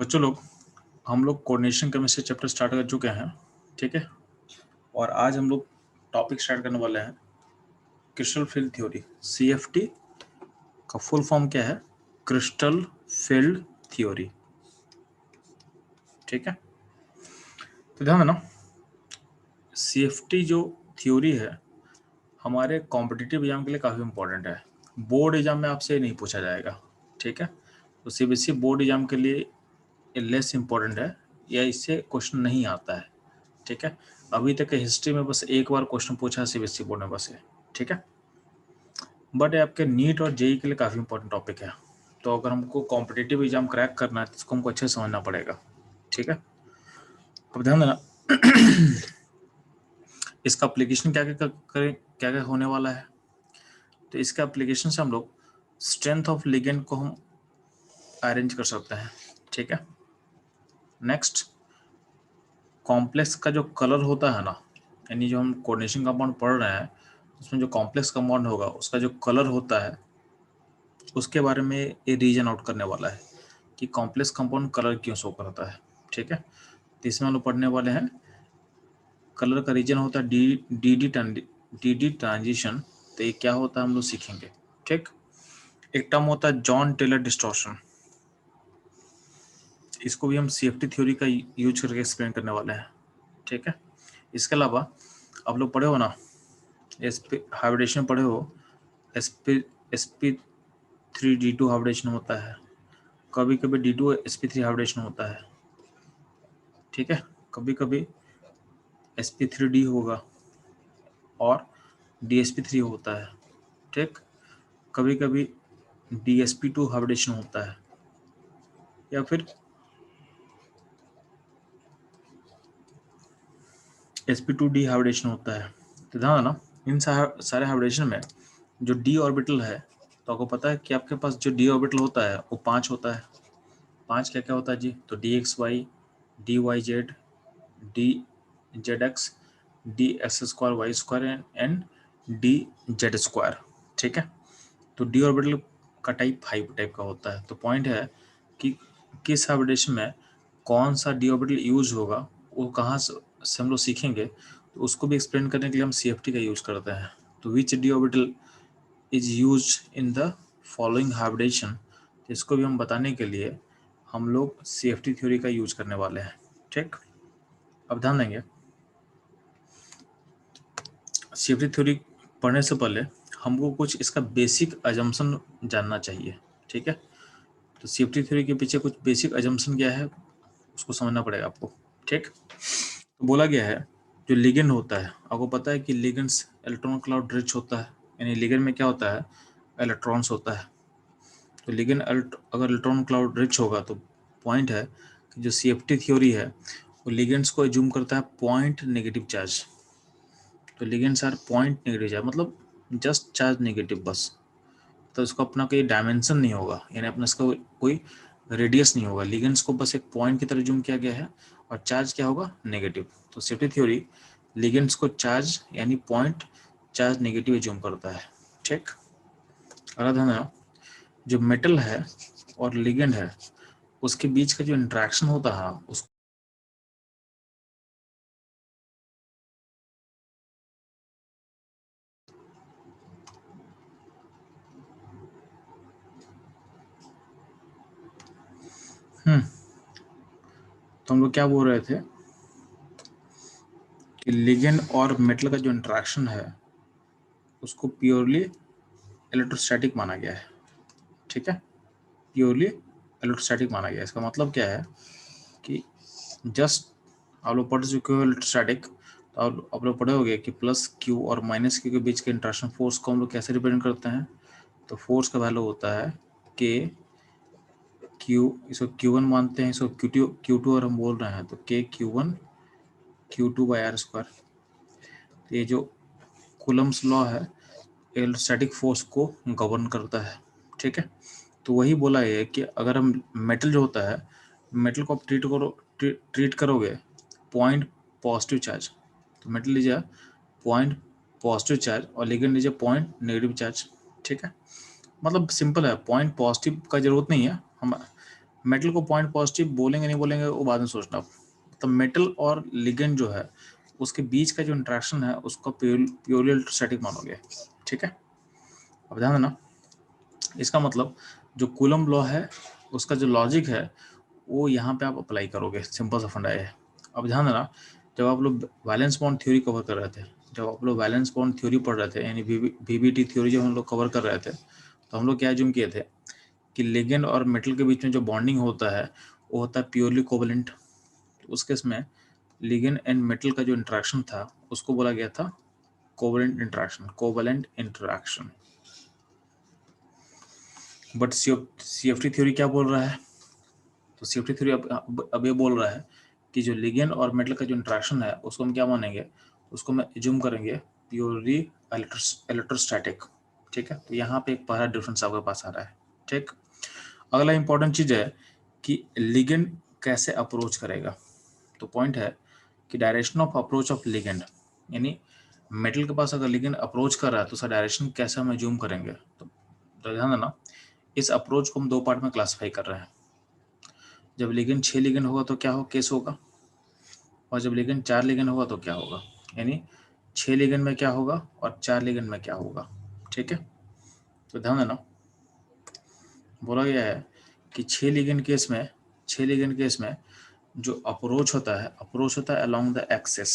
बच्चों लोग हम लोग कोऑर्डिनेशन केमिस्ट्री चैप्टर स्टार्ट कर चुके हैं, ठीक है। और आज हम लोग टॉपिक स्टार्ट करने वाले हैं क्रिस्टल फील्ड थ्योरी। CFT का फुल फॉर्म क्या है? क्रिस्टल फील्ड थ्योरी, ठीक है। तो ध्यान देना, CFT जो थ्योरी है हमारे कॉम्पिटिटिव एग्जाम के लिए काफ़ी इंपॉर्टेंट है। बोर्ड एग्जाम में आपसे नहीं पूछा जाएगा, ठीक है। तो CBSE बोर्ड एग्जाम के लिए लेस इंपॉर्टेंट है या इससे क्वेश्चन नहीं आता है, ठीक है। अभी तक हिस्ट्री में बस एक बार क्वेश्चन पूछा है CBSE बोर्ड में बस है, ठीक है। बट ये आपके नीट और जेई के लिए काफ़ी इंपॉर्टेंट टॉपिक है। तो अगर हमको कॉम्पिटिटिव एग्जाम क्रैक करना है तो इसको हमको अच्छे से समझना पड़ेगा, ठीक है। अब ध्यान देना इसका एप्लीकेशन क्या क्या होने वाला है। तो इसका एप्लीकेशन से हम लोग स्ट्रेंथ ऑफ लिगेंड को हम अरेंज कर सकते हैं, ठीक है। नेक्स्ट, कॉम्प्लेक्स का जो कलर होता है ना, यानी जो हम कोऑर्डिनेशन कंपाउंड पढ़ रहे हैं उसमें जो कॉम्प्लेक्स कंपाउंड होगा उसका जो कलर होता है उसके बारे में ये रीजन आउट करने वाला है कि कॉम्प्लेक्स कंपाउंड कलर क्यों शो करता है, ठीक है। तो इसमें हम लोग पढ़ने वाले हैं कलर का रीजन होता है डी ट्रांजिशन। तो ये क्या होता है हम लोग सीखेंगे, ठीक। एक टर्म होता है जॉन टेलर डिस्टॉर्शन, इसको भी हम CFT थ्योरी का यूज करके एक्सप्लेन करने वाले हैं, ठीक है। इसके अलावा आप लोग पढ़े हो ना, हाइब्रिडेशन पढ़े हो, sp3d2 हाइब्रिडेशन होता है, कभी कभी D2sp3 हाइब्रिडेशन होता है, ठीक है। कभी कभी sp3d होगा और dsp3 होता है, ठीक। कभी कभी dsp2 हाइब्रिडेशन होता है या फिर sp2d हाइब्रिडेशन होता है। तो ध्यान ना, इन सारे हाइब्रिडेशन में जो d ऑर्बिटल है, तो आपको पता है कि आपके पास जो d ऑर्बिटल होता है वो 5 होता है। 5 क्या क्या होता है जी? तो dxy, dyz, dzx, dx² y² and dz², ठीक है। तो d ऑर्बिटल का टाइप 5 टाइप का होता है। तो पॉइंट है कि किस हाइब्रिडेशन में कौन सा d ऑर्बिटल यूज होगा वो कहाँ से हम लोग सीखेंगे, तो उसको भी एक्सप्लेन करने के लिए हम CFT का यूज करते हैं। तो which d orbital is use in the following hybridization, इसको भी हम बताने के लिए हम लोग CFT थ्योरी का यूज करने वाले हैं, ठीक। अब ध्यान देंगे, CFT थ्योरी पढ़ने से पहले हमको कुछ इसका बेसिक अजम्पशन जानना चाहिए, ठीक है। तो CFT थ्योरी के पीछे कुछ बेसिक अजम्पशन क्या है उसको समझना पड़ेगा आपको, ठीक। तो बोला गया है जो लिगेंड होता है, आपको पता है कि लिगेंड्स इलेक्ट्रॉन क्लाउड रिच होता है, यानी लिगेंड में क्या होता है? इलेक्ट्रॉन्स होता है। तो लिगेंड अगर इलेक्ट्रॉन क्लाउड रिच होगा तो पॉइंट है कि जो CFT थ्योरी है वो लिगेंड्स को एज्यूम करता है पॉइंट नेगेटिव चार्ज। तो ligands are point negative charge, मतलब जस्ट चार्ज नेगेटिव बस। तो इसको अपना कोई डायमेंशन नहीं होगा, यानी अपना इसका कोई रेडियस नहीं होगा। लिगेंड्स को बस एक पॉइंट की तरह जूम किया गया है और चार्ज क्या होगा? नेगेटिव। तो CFT थ्योरी लिगेंड्स को चार्ज यानी पॉइंट चार्ज नेगेटिव जूम करता है, ठीक। अगला ध्यान देना, जो मेटल है और लिगेंड है उसके बीच का जो इंटरेक्शन होता है उस तो हम लोग क्या बोल रहे थे कि लिगेंड और मेटल का जो इंटरेक्शन है उसको प्योरली इलेक्ट्रोस्टैटिक माना गया है, ठीक है। प्योरली इलेक्ट्रोस्टैटिक माना गया है। इसका मतलब क्या है कि जस्ट आप लोग पढ़ चुके हो इलेक्ट्रोस्टैटिक, तो आप लोग पढ़े होंगे कि प्लस क्यू और माइनस क्यू के बीच के इंटरेक्शन फोर्स को हम लोग कैसे रिप्रेजेंट करते हैं। तो फोर्स का वैल्यू होता है के क्यू, इसको Q1 मानते हैं, इसको Q2 और हम बोल रहे हैं तो के Q1 Q2/r²। ये जो कूलम्स लॉ है इलेक्ट्रोस्टैटिक फोर्स को गवर्न करता है, ठीक है। तो वही बोला है कि अगर हम मेटल जो होता है, मेटल को आप ट्रीट करोगे पॉइंट पॉजिटिव चार्ज, तो मेटल लीजिए पॉइंट पॉजिटिव चार्ज और लिगेंड लीजिए पॉइंट नेगेटिव चार्ज, ठीक है। मतलब सिंपल है, पॉइंट पॉजिटिव का जरूरत नहीं है, हम मेटल को पॉइंट पॉजिटिव बोलेंगे नहीं बोलेंगे वो बाद में सोचना। तो मेटल और लिगेंड जो है उसके बीच का जो इंट्रैक्शन है उसको प्योरली इलेक्ट्रोस्टैटिक मानोगे, ठीक है। अब ध्यान देना, इसका मतलब जो कूलम लॉ है उसका जो लॉजिक है वो यहाँ पे आप अप्लाई करोगे, सिंपल सा फंडा है। अब ध्यान देना, जब आप लोग वैलेंस बॉन्ड थ्योरी कवर कर रहे थे, जब आप लोग वैलेंस बॉन्ड थ्योरी पढ़ रहे थे, यानी वीबीटी थ्योरी जब हम लोग कवर कर रहे थे, तो हम लोग क्या एज्यूम किए थे कि लिगेंड और मेटल के बीच में जो बॉन्डिंग होता है वो होता है प्योरली कोवलेंट। तो उस केस में लिगेंड एंड मेटल का जो इंट्रैक्शन था उसको बोला गया था covalent interaction, covalent interaction. But CFT theory क्या बोल रहा है? तो सीएफटी थ्योरी अब ये बोल रहा है कि जो लिगेंड और मेटल का जो इंट्रैक्शन है उसको हम क्या मानेंगे, उसको मैं एज्यूम करेंगे प्योरली इलेक्ट्रोस्टैटिक, ठीक है। तो यहाँ पे एक पहला डिफरेंस आपके पास आ रहा है, ठीक। अगला इंपॉर्टेंट चीज है कि लिगेंड कैसे अप्रोच करेगा। तो पॉइंट है कि direction of approach of ligand, यानी मेटल के पास अगर लिगेंड अप्रोच कर रहा है तो उसका डायरेक्शन कैसे हम एज्यूम करेंगे। तो ध्यान देना, इस अप्रोच को हम दो पार्ट में क्लासिफाई कर रहे हैं। जब लिगेंड 6 लिगेंड होगा तो क्या हो केस होगा, और जब लिगेंड 4 लिगेंड होगा तो क्या होगा, यानी 6 लिगेंड में क्या होगा और 4 लिगेंड में क्या होगा, ठीक है। तो ध्यान देना, बोला गया है कि 6 लिगेंड केस में जो अप्रोच होता है अलोंग द एक्सिस,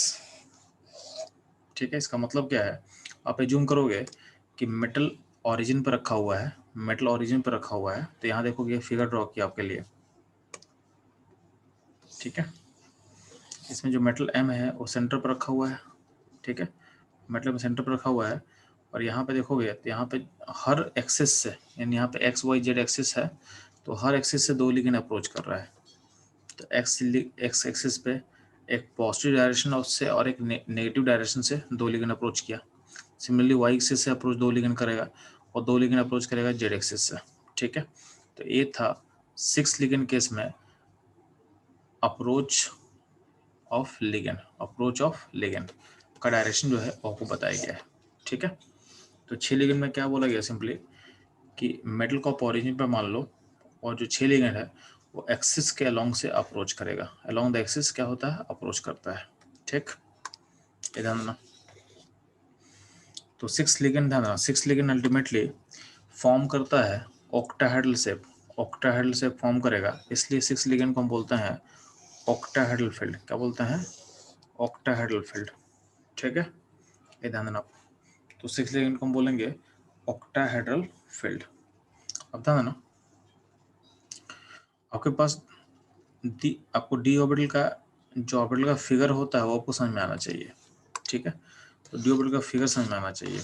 ठीक है। इसका मतलब क्या है, आप एज्यूम करोगे कि मेटल ओरिजिन पर रखा हुआ है, मेटल ओरिजिन पर रखा हुआ है, तो यहाँ देखोगे फिगर ड्रॉ किया आपके लिए, ठीक है। इसमें जो मेटल एम है वो सेंटर पर रखा हुआ है, ठीक है, मेटल में सेंटर पर रखा हुआ है। और यहाँ पे देखोगे तो यहाँ पे हर एक्सिस से, यानी यहाँ पे एक्स वाई जेड एक्सिस है, तो हर एक्सिस से दो लिगेंड अप्रोच कर रहा है। तो एक्स एक्सिस पे एक पॉजिटिव डायरेक्शन उससे और एक नेगेटिव डायरेक्शन से दो लिगेंड अप्रोच किया। सिमिलरली वाई एक्सिस से अप्रोच दो लिगेंड करेगा और दो लिगेंड अप्रोच करेगा जेड एक्सिस से, ठीक है। तो ये था 6 लिगेंड केस में अप्रोच ऑफ लिगेंड का डायरेक्शन जो है आपको बताया गया है, ठीक है। तो 6 लिगेंड में क्या बोला गया सिंपली कि मेटल को आप ओरिजिन पे मान लो और जो 6 लिगेंड है वो एक्सिस के अलोंग से अप्रोच करेगा, अलोंग द एक्सिस क्या होता है अप्रोच करता है, ठीक। ध्यान देना, तो 6 लिगेंड, ध्यान देना 6 लिगेंड अल्टीमेटली फॉर्म करता है octahedral shape, octahedral shape form करेगा, इसलिए 6 लिगेंड को हम बोलते हैं ऑक्टाहेड्रल फील्ड। क्या बोलते हैं? ऑक्टाहेड्रल फील्ड, ठीक है। ये ध्यान देना, तो 6 लिगेंड को हम बोलेंगे ऑक्टाहेड्रल फील्ड। अब ध्यान देना, आपके पास आपको डी ऑर्बिटल का जो ऑर्बिटल का फिगर होता है वो आपको समझ में आना चाहिए, ठीक है। तो डी ऑर्बिटल का फिगर समझ में आना चाहिए,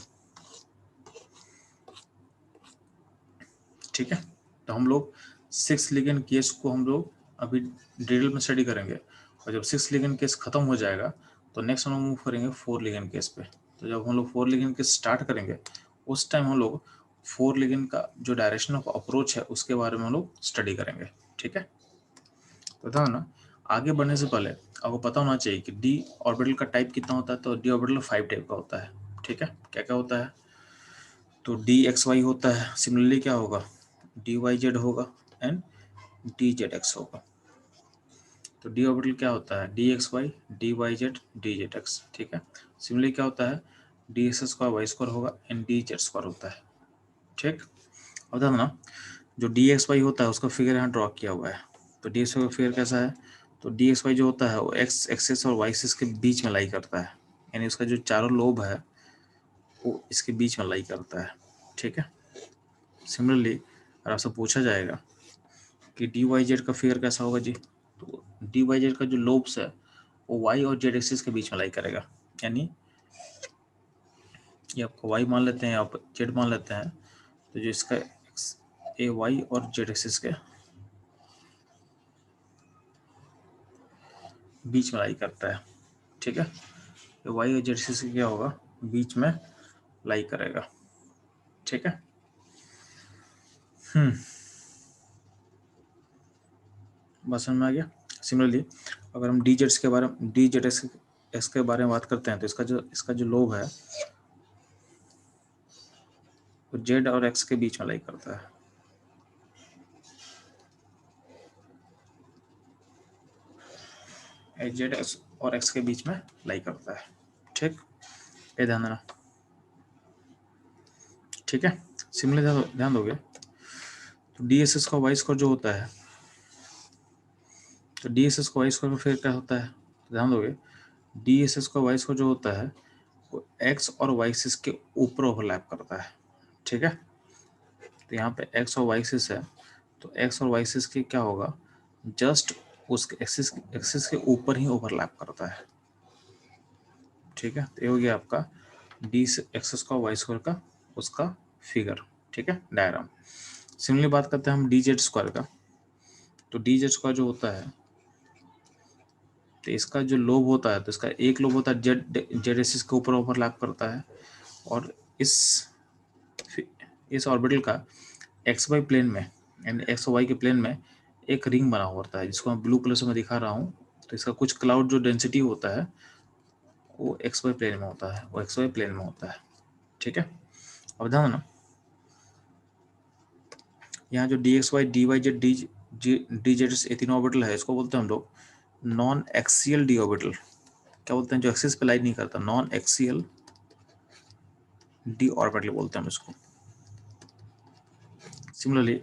ठीक है। तो हम लोग 6 लिगेंड केस को हम लोग अभी डिटेल में स्टडी करेंगे, और जब 6 लिगेंड केस खत्म हो जाएगा तो नेक्स्ट हम लोग मूव करेंगे 4 लिगेंड केस पे। तो जब हम लोग 4 लिगेंड केस स्टार्ट करेंगे उस टाइम हम लोग 4 लिगेंड का जो डायरेक्शन ऑफ अप्रोच है उसके बारे में हम लोग स्टडी करेंगे, ठीक है। तो था ना, आगे बढ़ने से पहले आपको पता होना चाहिए कि डी ऑर्बिटल का टाइप कितना होता है। तो डी ऑर्बिटल 5 टाइप का होता है, ठीक है। क्या क्या होता है? तो डी एक्स वाई होता है, सिमिलरली क्या होगा डी वाई जेड होगा एंड डी जेड एक्स होगा। तो डी ऑर्बिटल क्या होता है d x y d y z d z x, ठीक है। सिमिलरली क्या होता है d x square y square होगा एंड डी जेड स्क्वायर होता है, ठीक। अब ध्यान देना, जो डी एक्स वाई होता है उसका फिगर यहाँ ड्रॉ किया हुआ है। तो डी एक्स वाई का फिगर कैसा है? तो डी एक्स वाई जो होता है वो एक्स एक्सिस और वाई एक्सिस के बीच में लाई करता है, यानी उसका जो चारों लोब है वो इसके बीच में लाई करता है, ठीक है। सिमिलरली अगर आपसे पूछा जाएगा कि डी वाई जेड का फिगर कैसा होगा जी, तो डी वाई जेड का जो लोब्स है वो वाई और जेड एक्सिस के बीच में लाई करेगा, यानी ये आपको वाई मान लेते हैं आप जेड मान लेते हैं, तो जो इसका ए वाई और जेड एक्सिस के बीच में लाई करता है, ठीक है। तो वाई और जेड एक्सिस क्या होगा बीच में लाई करेगा, ठीक है। बस समझ में आ गया। सिमिलरली अगर हम डी जेड्स के बारे में डी जेड एक्स के बारे में बात करते हैं तो इसका जो लोब है वो जेड और एक्स के बीच में लाई करता है, जेड एक्स और एक्स के बीच में लाई करता है। ठीक, ये ध्यान देना। ठीक है, सिमिलर ध्यान दोगे तो डी एस एस का वाई स्क्वायर जो होता है, तो डी एस एस का वाई स्क्वायर फिर क्या होता है, तो ध्यान दोगे डी एस एस का वाई स्क्वायर जो होता है वो एक्स और वाई एक्सिस के ऊपर ओवरलैप करता है। ठीक है, तो यहाँ पे एक्स और वाई एक्सिस है, तो एक्स और वाई एक्सिस के क्या होगा, जस्ट उसके एक्सिस एक्सिस के ऊपर ही ओवरलैप करता है। ठीक है, तो ये हो गया आपका d x square y square का उसका फिगर। ठीक है, डायग्राम। सिमिलरली बात करते हैं हम डी जेड स्क्वायर का। तो डी जेड स्क्वायर जो होता है, तो इसका जो लोब होता है, तो इसका एक लोब होता है जेड जेड एक्सिस के ऊपर ओवरलैप करता है, और इस ऑर्बिटल का एक्स वाई प्लेन में यानी एक्स वाई के प्लेन में एक रिंग बना हुआ होता है, जिसको मैं ब्लू कलर से मैं दिखा रहा हूँ। तो इसका कुछ क्लाउड जो डेंसिटी होता है वो एक्स वाई प्लेन में होता है, वो एक्स वाई प्लेन में होता है। ठीक है, अब ध्यान देना, यहाँ जो d x y d y z d z ये तीनों ऑर्बिटल है, इसको बोलते हैं हम लोग नॉन एक्सियल डी ऑर्बिटल। क्या बोलते हैं, जो एक्सिस पे लाइन नहीं करता, नॉन एक्सियल डी ऑर्बिटल बोलते हैं हम इसको। सिमिलरली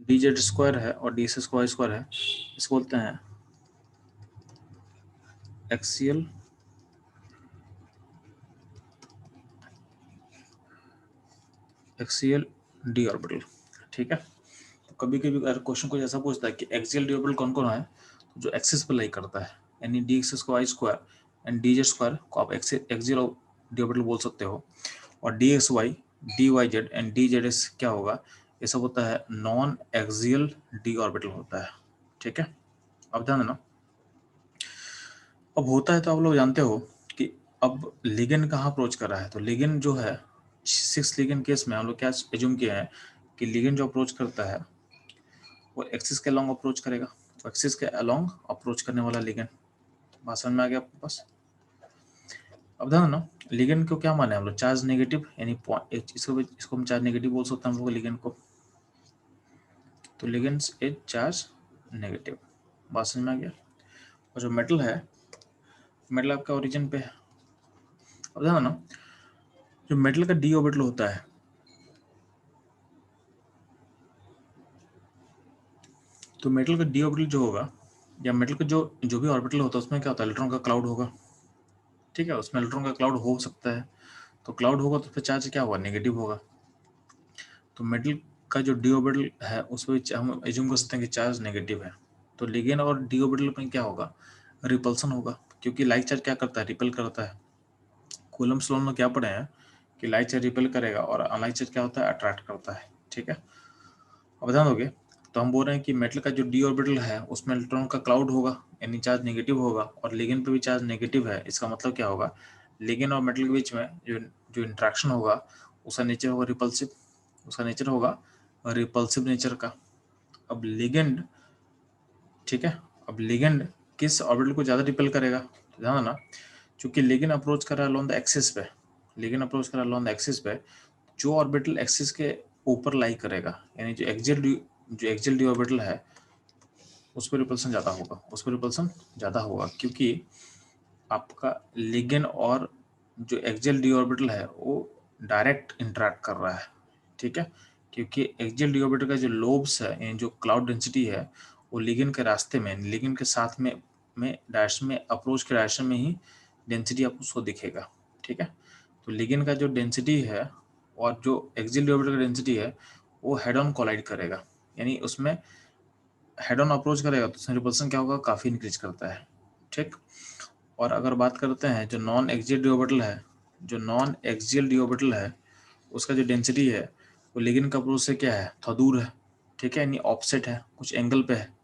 डी जेड स्क्वायर है और डी एस स्क्वायर स्क्वायर है, इसको बोलते हैं एक्सियल एक्सियल डी ऑर्बिटल। ठीक है, तो कभी कभी अगर क्वेश्चन को ऐसा पूछता है कि एक्सियल डी ऑर्बिटल कौन कौन है, तो जो एक्सिस पर लाई करता है, यानी d x square square and d z square को आप एक्सियल डी ऑर्बिटल बोल सकते हो, और d x y d y z and d z x क्या होगा, ये सब होता है नॉन एक्सियल डी ऑर्बिटल होता है। ठीक है, अब ध्यान देना, अब होता है तो आप लोग जानते हो कि अब लिगेंड कहाँ अप्रोच कर रहा है, तो लिगेंड जो है 6 लिगेंड केस में हम लोग क्या एज्यूम किया है कि लिगेंड जो अप्रोच करता है वो एक्सिस के अलोंग अप्रोच करेगा, तो एक्सिस के अलोंग अप्रोच करने वाला लिगेंड। बात समझ में आ गया आपके पास। अब ध्यान ना, लिगेंड को क्या माने हम लोग, चार्ज नेगेटिव, यानी इसको हम चार्ज नेगेटिव बोल सकते हैं हम लोग लिगेंड को, तो लिगेंड्स इज चार्ज नेगेटिव। बात समझ में आ गया। और जो मेटल है, मेटल आपका ओरिजिन पे है। अब ध्यान ना, जो मेटल का डी ऑर्बिटल होता है, तो मेटल का डी ऑर्बिटल जो होगा, या मेटल का जो भी ऑर्बिटल होता है उसमें क्या होता है, इलेक्ट्रॉन का क्लाउड होगा। ठीक है, उसमें इलेक्ट्रॉन का क्लाउड हो सकता है, तो क्लाउड होगा तो फिर चार्ज क्या होगा, नेगेटिव होगा। तो मेटल का जो डी ऑर्बिटल है उस पर हम एज्यूम कर सकते हैं कि चार्ज नेगेटिव है, तो लिगेंड और डी ऑर्बिटल में क्या होगा, रिपल्सन होगा, क्योंकि लाइक चार्ज क्या करता है, रिपेल करता है। कूलम्ब्स लॉ में क्या पढ़े हैं कि लाइक चार्ज रिपेल करेगा और अनलाइक चार्ज क्या होता है, अट्रैक्ट करता है। ठीक है, अब ध्यान दोगे तो हम बोल रहे हैं कि मेटल का जो डी ऑर्बिटल है उसमें इलेक्ट्रॉन का क्लाउड होगा, यानी चार्ज नेगेटिव होगा, और लिगेंड पे भी चार्ज नेगेटिव है। इसका मतलब क्या होगा, लिगेंड और मेटल के बीच में जो जो इंट्रैक्शन होगा उसका नेचर होगा रिपल्सिव, उसका नेचर होगा रिपल्सिव नेचर का। अब लिगेंड, ठीक है, अब लिगेंड किस ऑर्बिटल को ज़्यादा रिपेल करेगा, तो ध्यान देना, चूंकि लिगेंड अप्रोच कर रहा है अलोंग द एक्सिस पे, लिगेंड अप्रोच कर रहा है अलोंग द एक्सिस पे, जो ऑर्बिटल एक्सिस के ऊपर लाई करेगा, यानी जो एक्सियल डी ऑर्बिटल है उस पर रिपल्सन ज़्यादा होगा, उस पर रिपल्सन ज़्यादा होगा, क्योंकि आपका लिगेंड और जो एक्सियल डी ऑर्बिटल है वो डायरेक्ट इंटरेक्ट कर रहा है। ठीक है, क्योंकि एक्सियल डी ऑर्बिटल का जो लोब्स है, यानी जो क्लाउड डेंसिटी है, वो लिगेंड के रास्ते में, लिगेंड के साथ में डायरेक्शन में, अप्रोच के डायरेक्शन में ही डेंसिटी आपको उसको दिखेगा। ठीक है, तो लिगेंड का जो डेंसिटी है और जो एक्सियल डी ऑर्बिटल का डेंसिटी है वो हेड ऑन कोलाइड करेगा, यानी उसमें हेड ऑन अप्रोच करेगा, तो उसमें रिपल्सन क्या होगा, काफ़ी इंक्रीज करता है। ठीक, और अगर बात करते हैं जो नॉन एक्सियल डी ऑर्बिटल है, जो नॉन एक्सियल डी ऑर्बिटल है उसका जो डेंसिटी है वो लिगेंड का अप्रोच से क्या है, थोड़ा दूर है। ठीक है, यानी ऑफसेट है, कुछ एंगल पे है।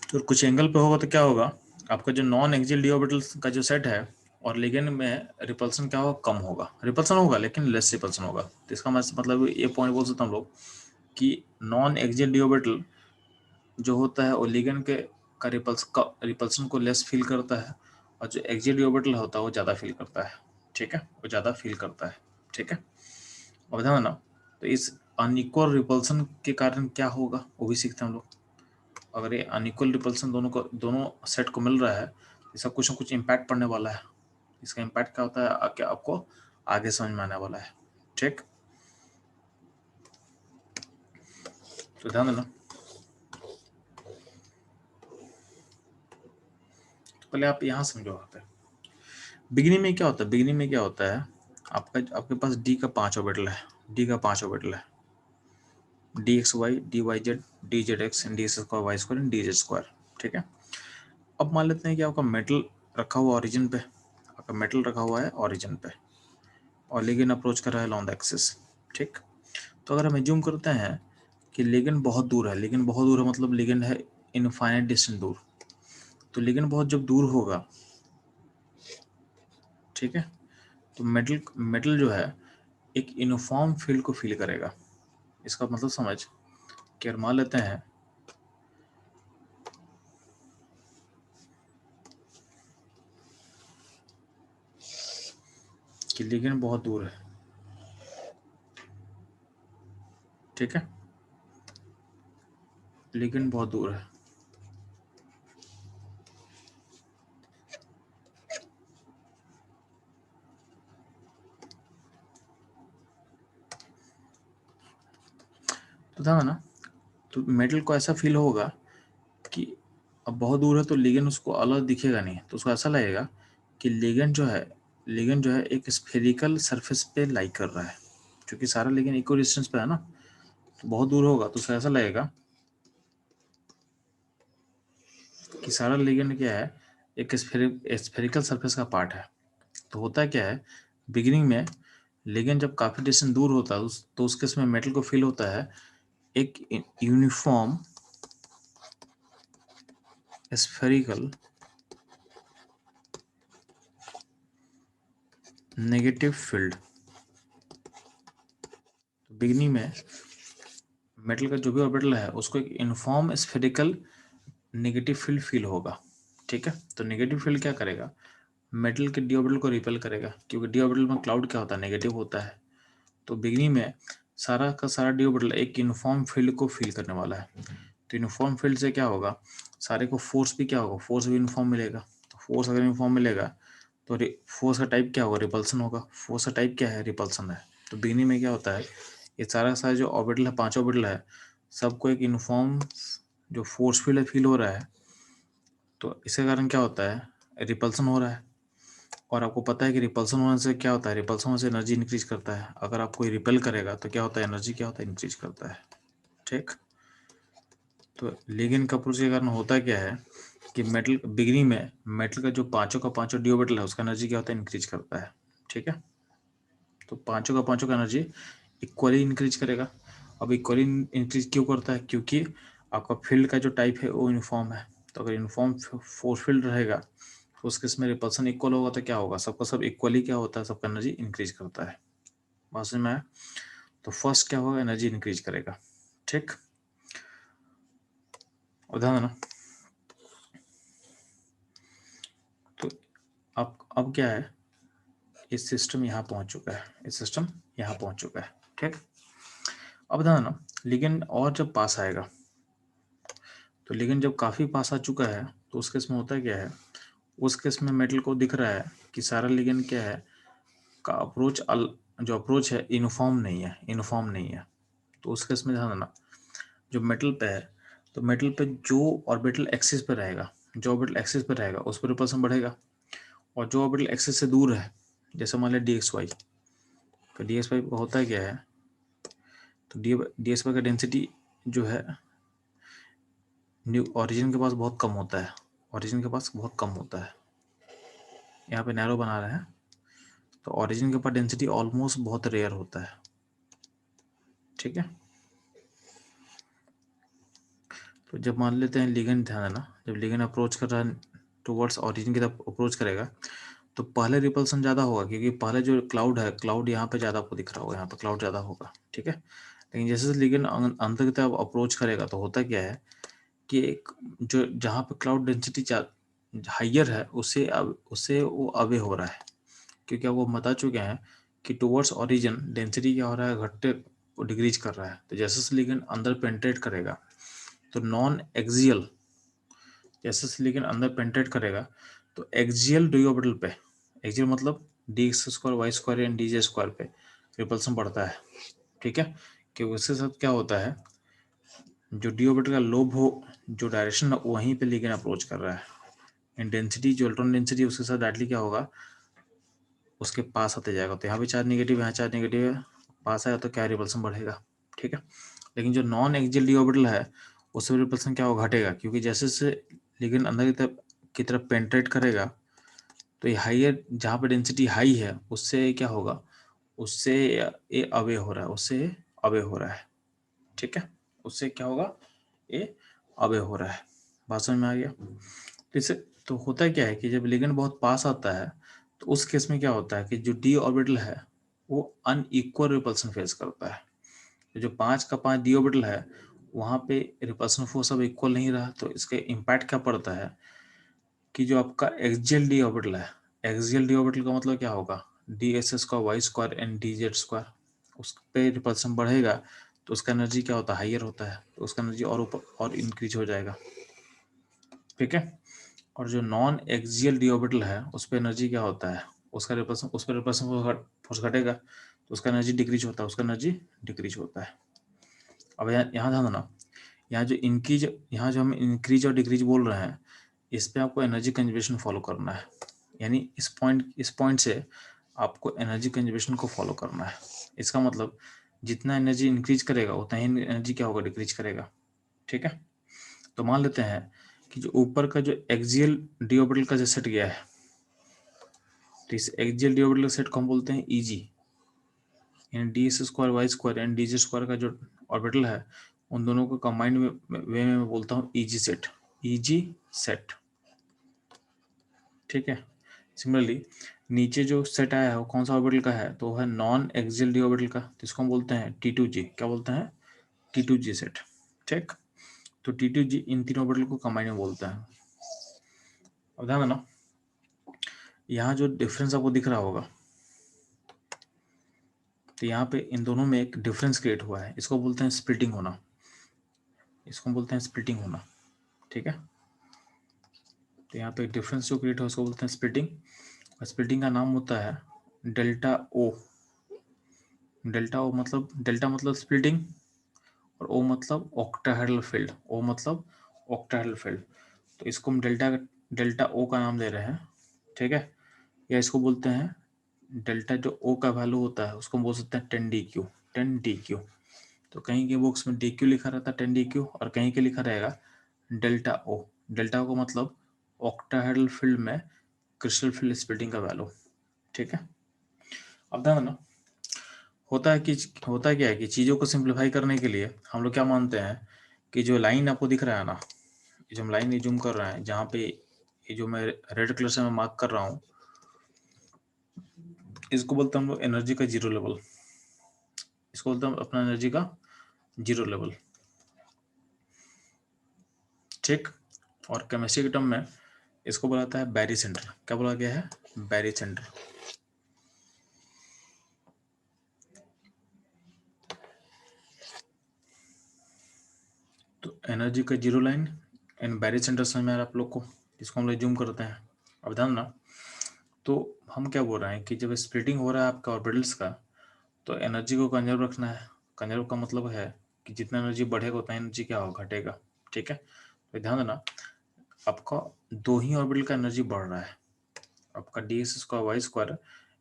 तो कुछ एंगल पे होगा तो क्या होगा, आपका जो नॉन एक्सियल डी ऑर्बिटल का जो सेट है और लिगेंड में रिपल्सन क्या होगा, कम होगा, रिपल्सन होगा लेकिन लेस रिपल्सन होगा। तो इसका मतलब ये पॉइंट बोल सकते हैं हम लोग कि नॉन एक्सियल डी ऑर्बिटल जो होता है वो लिगेंड के रिपल्सन को लेस फील करता है, और जो एक्सियल डी ऑर्बिटल होता है वो ज़्यादा फील करता है। ठीक है, वो ज़्यादा फील करता है। ठीक है, अब ध्यान देना, तो इस अनइक्वल रिपल्सन के कारण क्या होगा वो भी सीखते हैं हम लोग। अगर ये अनइक्वल रिपल्सन दोनों सेट को मिल रहा है, इसका कुछ ना कुछ इम्पैक्ट पड़ने वाला है। इसका इम्पैक्ट क्या होता है क्या आपको आगे समझ में आने वाला है। ठीक, तो ध्यान देना। तो पहले आप यहाँ समझो। वहाँ पे बिगिनिंग में क्या होता है, बिगिनिंग में क्या होता है, आपके पास डी का 5 ऑर्बिटल है, डी का 5 ऑर्बिटल है, d x y, d y z, d z x, d x square, y square and d z square. ठीक है, अब मान लेते हैं कि आपका मेटल रखा हुआ ओरिजिन पे, आपका मेटल रखा हुआ है ओरिजिन पे और लिगेंड अप्रोच कर रहा है लॉन्ग द एक्सिस। ठीक, तो अगर हम एज्यूम करते हैं कि लिगेंड बहुत दूर है, लिगेंड बहुत दूर है मतलब लिगेंड है इनफाइनाइट डिस्टेंस दूर, तो लिगेंड बहुत जब दूर होगा, ठीक है, तो मेटल मेटल जो है एक यूनिफॉर्म फील्ड को फील करेगा। इसका मतलब समझ कि मान लेते हैं कि लिगेंड बहुत दूर है, ठीक है, लिगेंड बहुत दूर है, तो था ना, तो मेटल को ऐसा फील होगा कि अब बहुत दूर है तो लिगेंड उसको अलग दिखेगा नहीं, तो उसको ऐसा लगेगा कि लिगेंड जो है एक स्फेरिकल सरफेस पे लाई कर रहा है, क्योंकि सारा लिगेंड इक्वल डिस्टेंस पे है ना, तो बहुत दूर होगा तो उसको ऐसा लगेगा कि सारा लिगेंड क्या है, एक स्फेरिकल सरफेस का पार्ट है। तो होता क्या है, बिगिनिंग में लिगेंड जब काफी डिस्टेंस दूर होता है तो उस केस में मेटल को फील होता है एक uniform spherical negative field. Beginning में मेटल का जो भी ऑर्बिटल है उसको एक uniform spherical negative field feel होगा। ठीक है, तो नेगेटिव फील्ड क्या करेगा, मेटल के डी ऑर्बिटल को रिपेल करेगा, क्योंकि डी ऑर्बिटल में क्लाउड क्या होता है, नेगेटिव होता है। तो बिगिनिंग में सारा का सारा डी ऑर्बिटल एक यूनिफॉर्म फील्ड को फील करने वाला है। तो यूनिफॉर्म फील्ड से क्या होगा, सारे को फोर्स भी क्या होगा, फोर्स भी यूनिफॉर्म मिलेगा। तो फोर्स अगर यूनिफॉर्म मिलेगा तो फोर्स का टाइप क्या होगा, रिपल्सन होगा। फोर्स का टाइप क्या है, रिपल्सन है। तो बिगिनिंग में क्या होता है, ये सारा का सारा जो ऑर्बिटल है, 5 ऑर्बिटल है, सबको एक यूनिफॉर्म जो फोर्स फील्ड फील हो रहा है। तो इसके कारण क्या होता है, रिपल्सन हो रहा है। और आपको पता है कि रिपल्सन होने से क्या होता है, रिपल्सन होने से एनर्जी इंक्रीज करता है। अगर आप कोई रिपेल करेगा तो क्या होता है, एनर्जी क्या होता है, इंक्रीज करता है। ठीक, तो लिगेंड का अप्रोच के कारण होता क्या है कि मेटल बिगिनिंग में मेटल का जो पांचों का पांचों डी ऑर्बिटल है उसका एनर्जी क्या होता है, इंक्रीज करता है। ठीक है, तो पांचों का एनर्जी इक्वली इंक्रीज करेगा। अब इक्वली इंक्रीज क्यों करता है, क्योंकि आपका फील्ड का जो टाइप है वो यूनिफॉर्म है। तो अगर यूनिफॉर्म फोर्स फील्ड रहेगा तो उस केस में रिपल्सन इक्वल होगा, तो क्या होगा, सबका सब इक्वली क्या होता है, सबका एनर्जी इंक्रीज करता है। बात समझ में आया? तो फर्स्ट क्या होगा, एनर्जी इंक्रीज करेगा। ठीक, ध्यान देना। तो अब क्या है, इस सिस्टम यहाँ पहुंच चुका है, इस सिस्टम यहाँ पहुंच चुका है। ठीक, अब ध्यान देना, लिगेंड और जब पास आएगा, तो लिगेंड जब काफी पास आ चुका है तो उस केस में होता क्या है, उस केस में मेटल को दिख रहा है कि सारा लिगेंड क्या है, का अप्रोच जो अप्रोच है यूनिफॉर्म नहीं है, यूनिफॉर्म नहीं है। तो उस केस में ध्यान देना, जो मेटल पे है, तो मेटल पे जो ऑर्बिटल एक्सिस पे रहेगा, जो ऑर्बिटल एक्सिस पे रहेगा उस पर रिपल्सन बढ़ेगा। और जो ऑर्बिटल एक्सिस से दूर है, जैसे मान लिया डी एक्स वाई, तो डी एक्स वाई का होता क्या है, तो डी एक्स वाई का डेंसिटी जो है न्यू ओरिजिन के पास बहुत कम होता है, ओरिजिन के पास बहुत कम होता है। यहाँ पे नैरो बना रहे हैं, तो ओरिजिन के पास डेंसिटी ऑलमोस्ट बहुत रेयर होता है। ठीक है, तो जब मान लेते हैं लिगेंड, ध्यान देना, जब लिगेंड अप्रोच कर रहा है टुवर्ड्स ओरिजिन की तरफ अप्रोच करेगा, तो पहले रिपल्सन ज़्यादा होगा, क्योंकि पहले जो क्लाउड है, क्लाउड यहाँ पे ज़्यादा आपको दिख रहा होगा, यहाँ पे क्लाउड ज़्यादा होगा। ठीक है, लेकिन जैसे लिगेंड अंदर की तरफ अप्रोच करेगा तो होता क्या है कि एक जो जहाँ पे क्लाउड डेंसिटी हाइयर है उससे वो अवे हो रहा है, क्योंकि अब वो बता चुके हैं कि टुवर्ड्स ओरिजिन डेंसिटी क्या हो रहा है, को डिक्रीज कर रहा है। तो जैसे से लिगेंड अंदर पेंट्रेट करेगा तो नॉन एक्सियल, जैसे से लिगेंड अंदर पेंट्रेट करेगा तो एक्सियल डी ऑर्बिटल पे, एक्सियल मतलब dx² y² एंड dz² पे रिपल्सन बढ़ता है। ठीक है, क्योंकि उसके साथ क्या होता है, जो डी ऑर्बिटल का लोब हो, जो डायरेक्शन है वहीं पे लिगेंड अप्रोच कर रहा है। इन डेंसिटी, जो इलेक्ट्रॉन डेंसिटी उसके साथ डायरेक्टली क्या होगा, उसके पास आते जाएगा। तो यहाँ भी चार्ज नेगेटिव, यहाँ चार्ज नेगेटिव है, पास आएगा तो क्या रिपल्सन बढ़ेगा। ठीक है, लेकिन जो नॉन एक्सियल डी ऑर्बिटल है उससे रिपल्सन क्या होगा, घटेगा, क्योंकि जैसे जैसे लिगेंड अंदर की तरफ पेंट्रेट करेगा तो ये हाइयर, जहाँ पे डेंसिटी हाई है उससे क्या होगा, उससे ये अवे हो रहा है, उससे अवे हो रहा है। ठीक है, उससे क्या होगा, ये अवे हो रहा है। बात समझ में आ गया। तो इससे तो होता क्या है कि जब लिगेंड बहुत पास आता है तो उस केस में क्या होता है कि जो डी ऑर्बिटल है वो अनइक्वल रिपल्सन फेस करता है। तो जो 5 का 5 डी ऑर्बिटल है वहाँ पे रिपल्सन फोर्स अब इक्वल नहीं रहा, तो इसके इम्पैक्ट क्या पड़ता है कि जो आपका एक्सियल डी ऑर्बिटल है, एक्सियल डी ऑर्बिटल का मतलब क्या होगा, dss² y² एंड dz², उस पे रिपल्सन बढ़ेगा तो उसका एनर्जी क्या होता है, हाइयर होता है, तो उसका एनर्जी और ऊपर और इंक्रीज हो जाएगा। ठीक है, और जो नॉन एक्सियल डी ऑर्बिटल है उस पर एनर्जी क्या होता है, उसका रिपल्सन, उस पर रिपल्सन फोर्स घटेगा तो उसका एनर्जी डिक्रीज होता है, उसका एनर्जी डिक्रीज होता है। अब यहाँ ध्यान देना, यहाँ जो इंक्रीज, यहाँ जो हम इंक्रीज और डिक्रीज बोल रहे हैं इस पे आपको एनर्जी कंजर्वेशन फॉलो करना है। यानी इस पॉइंट से आपको एनर्जी कंजर्वेशन को फॉलो करना है। इसका मतलब जितना एनर्जी इंक्रीज करेगा उतना ही एनर्जी क्या होगा, डिक्रीज करेगा। ठीक है, तो मान लेते हैं कि जो ऊपर का जो एक्सियल डी ऑर्बिटल का जो सेट गया है, तो इस एक्सियल डी ऑर्बिटल सेट को हम बोलते हैं ईजी, यानी dx² y² एंड dz² का जो ऑर्बिटल है उन दोनों को कंबाइंड वे में मैं बोलता हूँ ईजी सेट, ईजी सेट। ठीक है, सिमिलरली नीचे जो सेट आया है वो कौन सा ऑर्बिटल का है, तो वो है नॉन एक्सियल डी ऑर्बिटल का, तो इसको हम बोलते हैं T2G। क्या बोलते हैं, T2G सेट। ठीक, तो T2G इन तीनों ऑर्बिटल को कंबाइंड में बोलते हैं। अब ध्यान देना, यहाँ जो डिफरेंस आपको दिख रहा होगा, तो यहाँ पे इन दोनों में एक डिफरेंस क्रिएट हुआ है, इसको बोलते हैं स्प्लिटिंग होना, इसको बोलते हैं स्प्लिटिंग होना। ठीक है, तो यहाँ पे डिफरेंस जो क्रिएट हो उसको बोलते हैं स्प्लिटिंग, और स्प्लिटिंग का नाम होता है डेल्टा ओ। डेल्टा ओ मतलब, डेल्टा मतलब स्प्लिटिंग और ओ मतलब ऑक्टाहेड्रल फील्ड, ओ मतलब ऑक्टाहेड्रल फील्ड, तो इसको हम डेल्टा डेल्टा ओ का नाम दे रहे हैं। ठीक है, या इसको बोलते हैं डेल्टा, जो ओ का वैल्यू होता है उसको हम बोल सकते हैं 10 dq, 10 dq। तो कहीं के बुक्स में dq लिखा रहता है 10 dq और कहीं के लिखा रहेगा डेल्टा ओ। डेल्टा ओ का मतलब ऑक्टाहेड्रल फील्ड में क्रिस्टल फील्ड स्प्लिटिंग का वैल्यू। ठीक है, अब ध्यान देना, होता क्या है कि चीज़ों को सिंप्लीफाई करने के लिए हम लोग क्या मानते हैं कि जो लाइन आपको दिख रहा है ना, ये जो हम लाइन जूम कर रहे हैं, जहाँ पे ये जो मैं रेड कलर से मैं मार्क कर रहा हूँ, इसको बोलते हैं हम लोग एनर्जी का जीरो लेवल, इसको बोलते हैं अपना एनर्जी का जीरो लेवल। ठीक, और केमिस्ट्री के टर्म में इसको बोला जाता है बैरी सेंटर। क्या बोला गया है, बैरी सेंटर। तो एनर्जी का zero line and barycentre समझ में आ रहा है आप लोग को, इसको हम लोग जूम करते हैं। अब ध्यान ना, तो हम क्या बोल रहे हैं कि जब स्प्लिटिंग हो रहा है आपका ऑर्बिटल्स का तो एनर्जी को कंजर्व रखना है। कंजर्व का मतलब है कि जितना एनर्जी बढ़ेगा उतना एनर्जी क्या होगा, घटेगा। ठीक है, तो ध्यान देना, आपका दो ही ऑर्बिटल का एनर्जी बढ़ रहा है, आपका dx² y²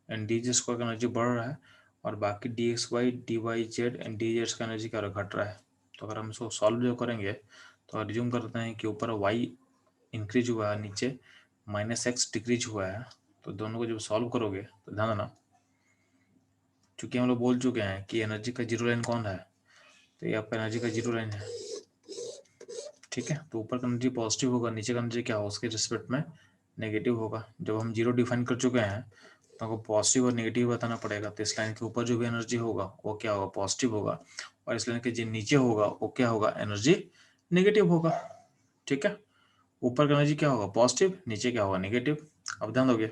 एंड dz² का एनर्जी बढ़ रहा है और बाकी dxy dy z and dz का एनर्जी क्या घट रहा है। तो अगर हम इसको सॉल्व जो करेंगे तो रिज्यूम करते हैं कि ऊपर y इंक्रीज हुआ है, नीचे -x डिक्रीज हुआ है, तो दोनों को जब सॉल्व करोगे तो ध्यान देना, चूंकि हम लोग बोल चुके हैं कि एनर्जी का जीरो लाइन कौन है, तो ये आपका एनर्जी का जीरो लाइन है। ठीक है, तो ऊपर का एनर्जी पॉजिटिव होगा, नीचे का एनर्जी क्या होगा, उसके रिस्पेक्ट में नेगेटिव होगा। जब हम जीरो डिफाइन कर चुके हैं तो आपको पॉजिटिव और नेगेटिव बताना पड़ेगा। तो इस लाइन के ऊपर जो भी एनर्जी होगा वो क्या होगा, पॉजिटिव होगा, और इस लाइन के जो नीचे होगा वो क्या होगा, एनर्जी नेगेटिव होगा। ठीक है, ऊपर का एनर्जी क्या होगा, पॉजिटिव, नीचे क्या होगा, नेगेटिव। अब ध्यान दोगे,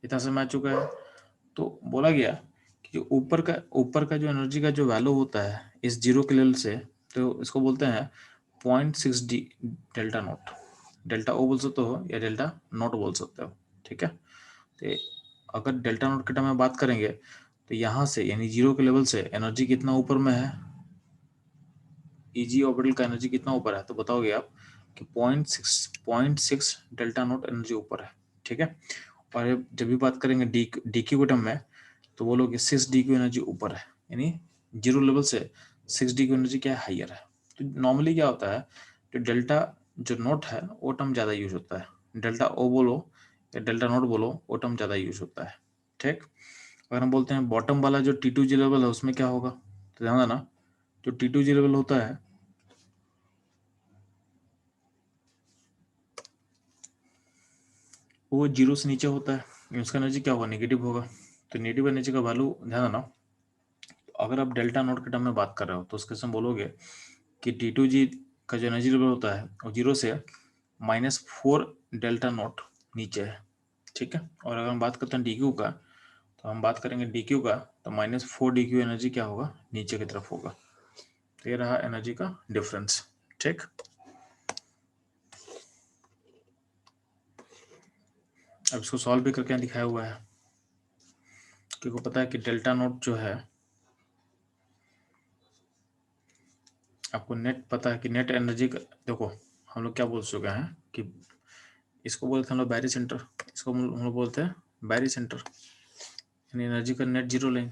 इतना समझ आ चुका है। तो बोला गया कि ऊपर का जो एनर्जी का जो वैल्यू होता है इस जीरो के लेवल से, तो इसको बोलते हैं 0.6 डेल्टा नॉट। डेल्टा ओ बोल सकते हो या डेल्टा नॉट बोल सकते हो, ठीक है। तो अगर डेल्टा नॉट के टर्म में बात करेंगे तो यहाँ से यानी जीरो के लेवल से एनर्जी कितना ऊपर में है, ईजी ऑर्बिटल का एनर्जी कितना ऊपर है, तो बताओगे आप कि 0.6 डेल्टा नॉट एनर्जी ऊपर है, ठीक है। और जब भी बात करेंगे डी क्यू के टर्म में तो बोलोगे 6 डी क्यू एनर्जी ऊपर है, यानी जीरो लेवल से 6 डी क्यू एनर्जी क्या है, हाइयर है। तो नॉर्मली क्या होता है, जो डेल्टा जो नोट है वो टर्म ज़्यादा यूज होता है, डेल्टा ओ बोलो या डेल्टा नोट बोलो वो टर्म ज़्यादा यूज होता है, ठीक। अगर हम बोलते हैं बॉटम वाला जो टी टू जी लेवल है उसमें क्या होगा, तो ध्यान देना, जो टी टू जी लेवल होता है वो जीरो से नीचे होता है, उसका एनर्जी क्या होगा, नेगेटिव होगा। तो नेगेटिव एनर्जी का वैल्यू ध्यान देना। तो अगर आप डेल्टा नोट के टर्म में बात कर रहे हो तो उसके समय बोलोगे कि टी टू जी का जो एनर्जी लेवल होता है वो जीरो से -4 डेल्टा नोट नीचे है, ठीक है। और अगर हम बात करते हैं डी क्यू का, तो हम बात करेंगे डी क्यू का, तो -4 डी क्यू एनर्जी क्या होगा, नीचे की तरफ होगा। तो ये रहा एनर्जी का डिफरेंस, ठीक। अब इसको सॉल्व भी करके दिखाया हुआ है, क्योंकि पता है कि डेल्टा नोट जो है, आपको नेट पता है कि नेट एनर्जी का, देखो हम लोग क्या बोल चुके हैं कि इसको बोलते हैं हम लोग बैरी सेंटर, इसको हम लोग बोलते हैं बैरी सेंटर, यानी एनर्जी का नेट जीरो लेंगे।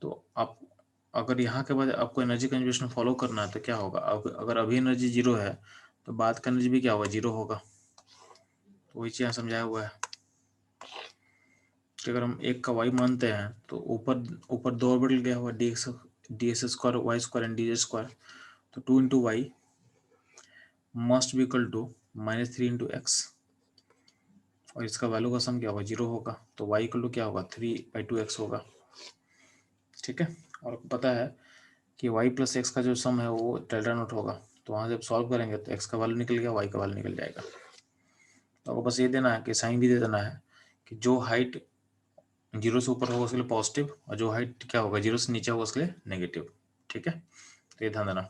तो आप अगर यहाँ के बाद आपको एनर्जी कंजर्वेशन फॉलो करना है तो क्या होगा, अगर अभी एनर्जी जीरो है तो बाद का एनर्जी भी क्या होगा, जीरो होगा। तो वही चीज़ यहाँ समझाया हुआ है कि अगर हम एक का वाई मानते हैं तो ऊपर ऊपर दो ऑर्बिटल गया हुआ d s square y square and d j square, तो 2 इंटू वाई मस्ट भी इक्वल टू -3 इंटू एक्स, और इसका वैल्यू का सम क्या होगा, जीरो होगा। तो वाई इक्वल टू क्या होगा, 3/2x होगा, ठीक है। और आपको पता है कि वाई प्लस एक्स का जो सम है वो डेल्टा नोट होगा, तो वहाँ जब सॉल्व करेंगे तो एक्स का वैल्यू निकल गया, वाई का वैल्यू निकल जाएगा। तो आपको बस ये देना है कि साइन भी दे देना है कि जो हाइट जीरो से ऊपर होगा उसके लिए पॉजिटिव, और जो हाइट क्या होगा जीरो से नीचे होगा उसके लिए नेगेटिव, ठीक है। तो ये ध्यान देना।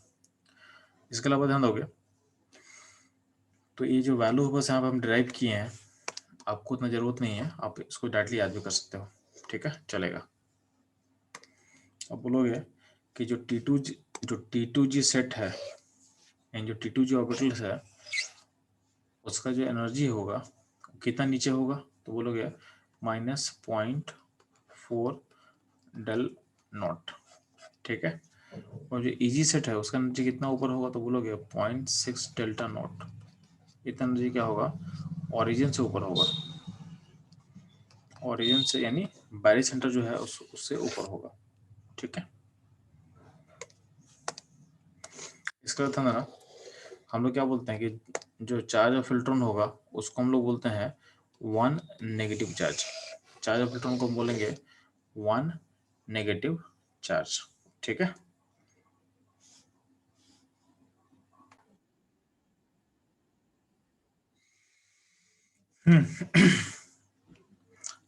इसके अलावा ध्यान दोगे तो ये जो वैल्यू है बस यहाँ पे हम डिराइव किए हैं, आपको उतना ज़रूरत नहीं है, आप इसको डायरेक्टली याद भी कर सकते हो, ठीक है, चलेगा। अब बोलोगे कि जो टी टू जी सेट है यानी जो टी टू जी ऑर्बिटल्स है उसका जो एनर्जी होगा कितना नीचे होगा, तो बोलोगे -0.4 डेल नॉट, ठीक है। और जो इजी सेट है उसका एनर्जी कितना ऊपर होगा, तो बोलोगे 0.6 डेल्टा नॉट, इतना एनर्जी क्या होगा, ओरिजिन से ऊपर होगा, ओरिजिन से यानी बैरी सेंटर जो है उससे ऊपर होगा, ठीक है। इसका अर्थ है ना, हम लोग क्या बोलते हैं कि जो चार्ज ऑफ इलेक्ट्रॉन होगा उसको हम लोग बोलते हैं one negative charge, charge of electron को हम बोलेंगे वन नेगेटिव चार्ज, ठीक है।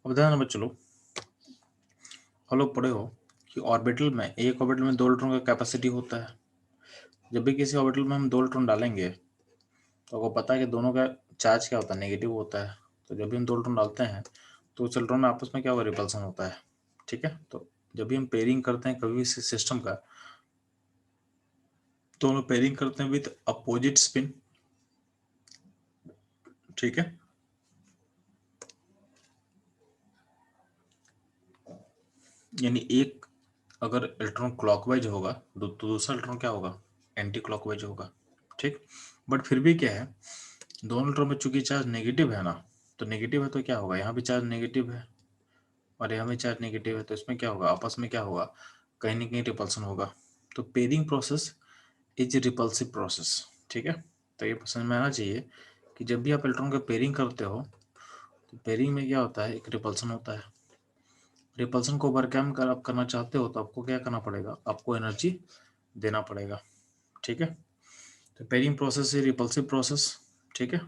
अब ध्यान नंबर चलो, हम लोग पढ़े हो कि ऑर्बिटल में एक ऑर्बिटल में 2 इलेक्ट्रॉन का कैपेसिटी होता है। जब भी किसी ऑर्बिटल में हम 2 इलेक्ट्रॉन डालेंगे तो आपको पता है कि दोनों का चार्ज क्या होता है, नेगेटिव होता है। तो जब भी हम 2 इलेक्ट्रॉन डालते हैं तो उस इलेक्ट्रॉन में आपस में क्या होगा, रिपल्सन होता है, ठीक है। तो जब भी हम पेयरिंग करते हैं कभी भी सिस्टम का, तो हम लोग पेयरिंग करते हैं विथ अपोजिट स्पिन, ठीक है। यानी एक अगर इलेक्ट्रॉन क्लॉकवाइज होगा तो दूसरा इलेक्ट्रॉन क्या होगा, एंटी क्लॉकवाइज होगा, ठीक। बट फिर भी क्या है, दोनों इलेक्ट्रॉन में चूंकि चार्ज नेगेटिव है ना, तो नेगेटिव है तो क्या होगा, यहाँ भी चार्ज नेगेटिव है और यहाँ भी चार्ज नेगेटिव है, तो इसमें क्या होगा, आपस में क्या होगा, कहीं ना कहीं रिपल्सन होगा। तो pairing process is repulsive process, ठीक है। तो ये समझ में आना चाहिए कि जब भी आप इलेक्ट्रॉन का पेयरिंग करते हो तो पेयरिंग में क्या होता है, एक रिपल्सन होता है। रिपल्सन को ओवरकम कर आप करना चाहते हो तो आपको क्या करना पड़ेगा, आपको एनर्जी देना पड़ेगा, ठीक है। तो पेयरिंग प्रोसेस है रिपल्सिव प्रोसेस, ठीक है।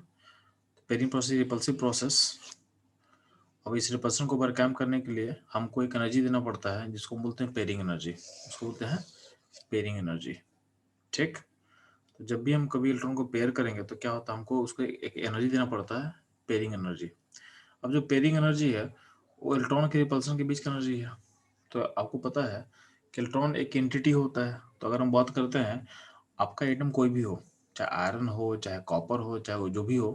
पेयरिंग प्रोसेस रिपल्सिव प्रोसेस, अब इस रिपल्सन को ओवरकम करने के लिए हमको एक एनर्जी देना पड़ता है जिसको बोलते हैं पेयरिंग एनर्जी, उसको बोलते हैं पेयरिंग एनर्जी। ठीक, तो जब भी हम कभी इलेक्ट्रॉन को पेयर करेंगे तो क्या होता है, हमको उसको एक एनर्जी देना पड़ता है, पेयरिंग एनर्जी। अब जो पेयरिंग एनर्जी है वो इलेक्ट्रॉन के रिपल्सन के बीच का एनर्जी है। तो आपको पता है कि इलेक्ट्रॉन एक एंटिटी होता है। तो अगर हम बात करते हैं, आपका एटम कोई भी हो, चाहे आयरन हो, चाहे कॉपर हो, चाहे वो जो भी हो,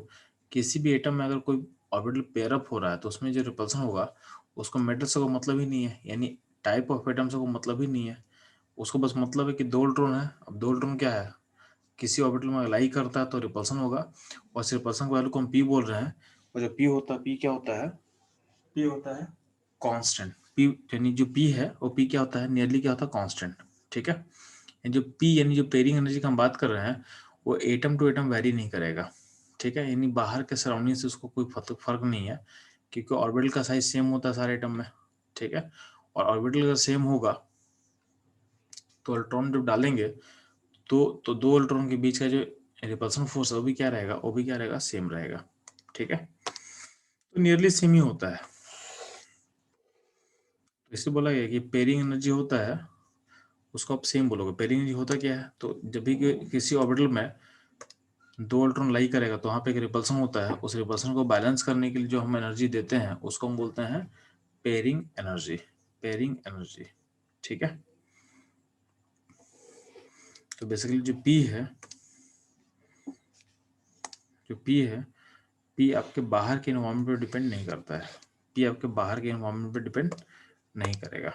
किसी भी एटम में अगर कोई ऑर्बिटल पेयर अप हो रहा है तो उसमें जो रिपल्सन होगा उसको मेटल से कोई मतलब ही नहीं है, यानी टाइप ऑफ एटम से कोई मतलब ही नहीं है। उसको बस मतलब है कि दो इलेक्ट्रॉन है। अब दो इलेक्ट्रॉन क्या है, किसी ऑर्बिटल में लाई करता है तो रिपल्सन होगा, और इस रिपल्सन की वैल्यू को हम पी बोल रहे हैं। और जो पी होता है, पी क्या होता है, पी होता है कांस्टेंट। पी यानी जो पी है वो पी क्या होता है, नियरली क्या होता है, कांस्टेंट। ठीक है, जो पी यानी जो पेयरिंग एनर्जी का हम बात कर रहे हैं वो एटम टू एटम वेरी नहीं करेगा। ठीक है, यानी बाहर के सराउंडिंग से उसको कोई फर्क नहीं है, क्योंकि ऑर्बिटल का साइज सेम होता है सारे एटम में। ठीक है, और ऑर्बिटल अगर सेम होगा तो इलेक्ट्रॉन जब डालेंगे तो दो इलेक्ट्रॉन के बीच का जो रिपल्सन फोर्स है वो भी क्या रहेगा, वो भी क्या रहेगा, सेम रहेगा। ठीक है, तो नियरली सेम ही होता है। इससे बोला गया कि पेयरिंग एनर्जी होता है, उसको आप सेम बोलोगे। पेयरिंग एनर्जी होता क्या है, तो जब भी किसी ऑर्बिटल में दो इलेक्ट्रॉन लाई करेगा तो वहां पे एक रिपल्सन होता है। उस रिपल्सन को बैलेंस करने के लिए जो हम एनर्जी देते हैं उसको हम बोलते हैं पेयरिंग एनर्जी, पेयरिंग एनर्जी। ठीक है, तो बेसिकली जो पी है, जो पी है, पी आपके बाहर के एनवायरनमेंट पर डिपेंड नहीं करता है। पी आपके बाहर के एनवायरनमेंट पर डिपेंड नहीं करेगा।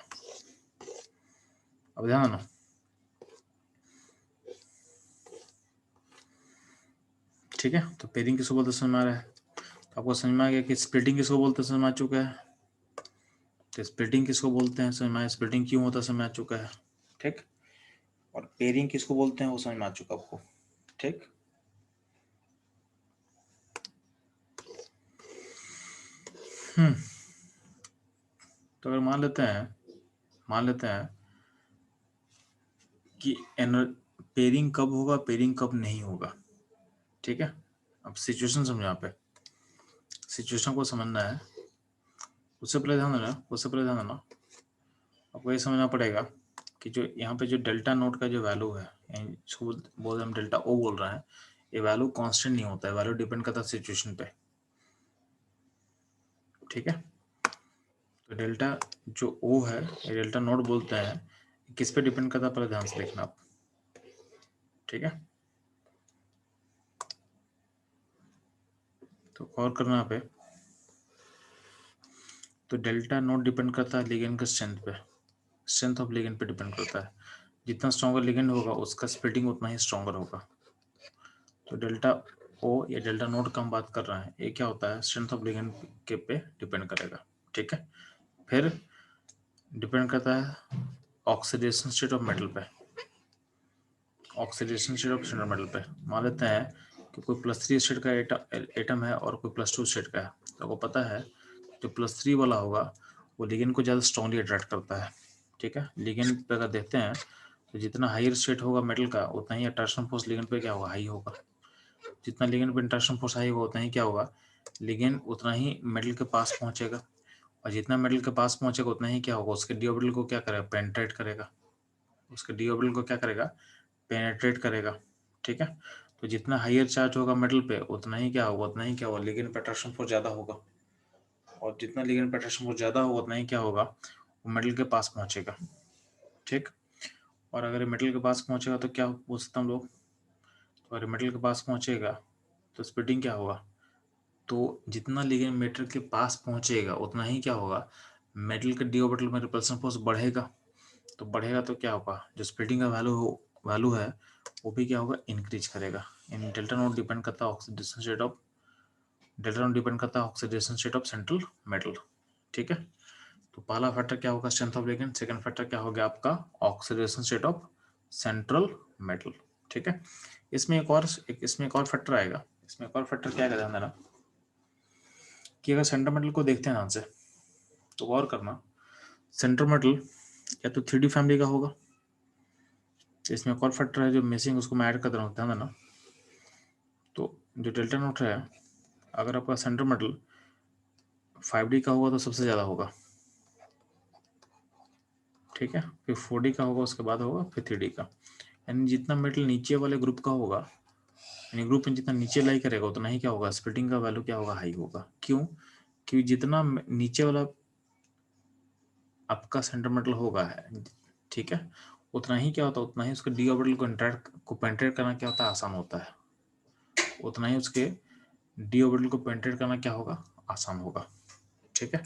अब ध्यान देना, ठीक है। तो पेयरिंग किसको बोलते समझ में आ रहा है, तो आपको समझ में आ गया कि स्प्लिटिंग किसको बोलते समझ में आ चुका है। तो स्प्लिटिंग किसको बोलते हैं समझ में आया, स्प्लिटिंग क्यों होता है समझ में आ चुका है। ठीक, और पेयरिंग किसको बोलते हैं वो समझ में आ चुका आपको। ठीक, तो अगर मान लेते हैं कि पेयरिंग कब होगा, पेयरिंग कब नहीं होगा। ठीक है, अब सिचुएशन समझो, यहाँ पे सिचुएशन को समझना है। उससे पहले ध्यान देना, आपको ये समझना पड़ेगा कि जो यहाँ पे जो डेल्टा नोट का जो वैल्यू है, इसको बोल हम डेल्टा ओ बोल रहे हैं, ये वैल्यू कांस्टेंट नहीं होता है, वैल्यू डिपेंड करता है सिचुएशन पे। ठीक है, तो डेल्टा जो ओ है, ये डेल्टा नोट बोलते हैं, किस पे डिपेंड करता है पहले ध्यान से देखना आप। ठीक है, तो और करना पे, तो डेल्टा नोट डिपेंड करता है लिगेंड के स्ट्रेंथ पे, स्ट्रेंथ ऑफ लिगेंड पे डिपेंड करता है। जितना स्ट्रॉन्गर लिगेंड होगा उसका स्प्लिटिंग उतना ही स्ट्रॉन्गर होगा। तो डेल्टा ओ या डेल्टा नोट का हम बात कर रहे हैं, ये क्या होता है, स्ट्रेंथ ऑफ लिगेंड के पे डिपेंड करेगा। ठीक है, फिर डिपेंड करता है ऑक्सीडेशन स्टेट ऑफ मेटल पे, oxidation state of single metal पे। मान लेते हैं कि कोई +3 स्टेट का एटम है और कोई +2 स्टेट का है, तो आपको पता है जो +3 वाला होगा वो लिगेंड को ज़्यादा स्ट्रांगली अट्रैक्ट करता है। ठीक है, लिगेंड पे अगर देखते हैं तो जितना हायर स्टेट होगा मेटल का उतना ही अट्रैक्शन फोर्स लिगेंड पे क्या होगा, हाई होगा। जितना लिगेंड पे अट्रैक्शन फोर्स हाई होगा उतना ही क्या होगा, लिगेंड उतना ही मेटल के पास पहुंचेगा। और जितना मेटल के पास पहुंचेगा उतना ही क्या होगा, उसके डी ऑर्बिटल को क्या करेगा, पेनिट्रेट करेगा। उसके डी ऑर्बिटल को क्या करेगा, पेनिट्रेट करेगा। ठीक है, तो जितना हायर चार्ज होगा मेटल पे उतना ही क्या होगा, उतना ही क्या होगा, लिगेंड पे अट्रैक्शन फोर्स ज़्यादा होगा। और जितना लिगेंड पे अट्रैक्शन फोर्स ज़्यादा होगा उतना ही क्या होगा, वो मेटल के पास पहुंचेगा। ठीक, और अगर मेटल के पास पहुंचेगा तो क्या बोल सकते हम लोग, तो अगर मेटल के पास पहुंचेगा तो स्प्लिटिंग क्या होगा, तो जितना लिगेंड मेटल के पास पहुंचेगा उतना ही क्या होगा, मेटल के डी ऑर्बिटल में रिपल्सन फोर्स बढ़ेगा। तो बढ़ेगा तो क्या होगा, जो स्प्लिटिंग का वैल्यू है वो भी क्या होगा, इंक्रीज करेगा। इन डेल्टा नोट डिपेंड करता है oxidation state of, delta naught depend करता है oxidation state of central metal. ठीक है, तो पहला फैक्टर क्या होगा, strength of ligand. Second factor क्या हो गया आपका, oxidation state of central metal. ठीक है, इसमें एक और फैक्टर आएगा। इसमें एक और फैक्टर क्या आएगा, ध्यान देना कि अगर सेंट्रल मेटल को देखते हैं ध्यान से तो गौर करना, सेंट्रल मेटल या तो 3D फैमिली का होगा। इसमें एक और फैक्टर है जो मिसिंग, उसको मैं ऐड कर रहा हूँ, ध्यान देना। तो जो डेल्टा नोट है, अगर आपका सेंट्रल मेटल 5D का होगा तो सबसे ज़्यादा होगा, ठीक है, फिर 4D का होगा, उसके बाद होगा फिर 3D का। यानी जितना मेटल नीचे वाले ग्रुप का होगा, यानी ग्रुप में जितना नीचे लाई करेगा उतना ही क्या होगा, स्प्लिटिंग का वैल्यू क्या होगा, हाई होगा। क्यों? क्योंकि जितना नीचे वाला आपका सेंटर मेटल होगा है, ठीक है, उतना ही क्या होता है, उतना ही उसके डी ऑर्बिटल को पेंट्रेट करना क्या होता है, आसान होता है। उतना ही उसके डी ऑर्बिटल को पेंट्रेट करना क्या होगा, आसान होगा, ठीक है।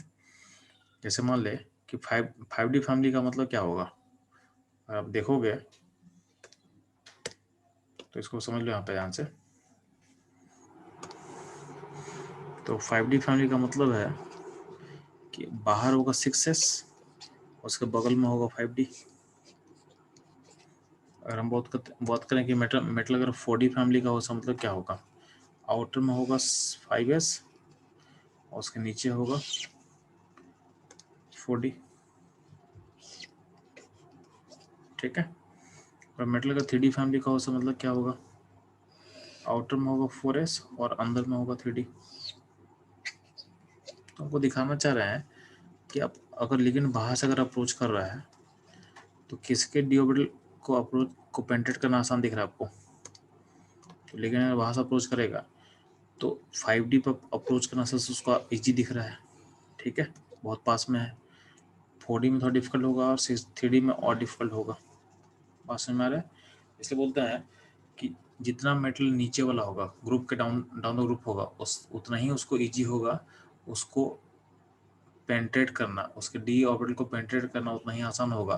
जैसे मान ले कि 5D फैमिली का मतलब क्या होगा, अगर आप देखोगे तो इसको समझ लो यहाँ पे ध्यान से। तो 5D फैमिली का मतलब है कि बाहर होगा 6s, उसके बगल में होगा 5D। अगर हम बात करें कि मेटल मेटल अगर 4D फैमिली का हो, उसका मतलब क्या होगा, आउटर में होगा 5s और उसके नीचे होगा 4D, ठीक है। और मेटल का 3D फैमिली का हो, उसका मतलब क्या होगा, आउटर में होगा 4s और अंदर में होगा 3D। तो हमको दिखाना चाह रहे हैं कि आप अगर लिगेंड बाहर से अगर अप्रोच कर रहा है तो किसके डी ऑर्बिटल को अप्रोच को पेंट्रेट करना आसान दिख रहा है आपको, तो लिगेंड अगर बाहर से अप्रोच करेगा तो 5D पर अप्रोच करना से उसका इजी दिख रहा है, ठीक है, बहुत पास में है। 4D में थोड़ा डिफिकल्ट होगा और 3D में और डिफिकल्ट होगा। बात समझ में आ रहा है? इसलिए बोलते हैं कि जितना मेटल नीचे वाला होगा, ग्रुप के डाउन डाउन द ग्रुप होगा, उस उतना ही उसको इजी होगा उसको पेंट्रेट करना, उसके डी ऑर्बिटल को पेंट्रेट करना उतना ही आसान होगा।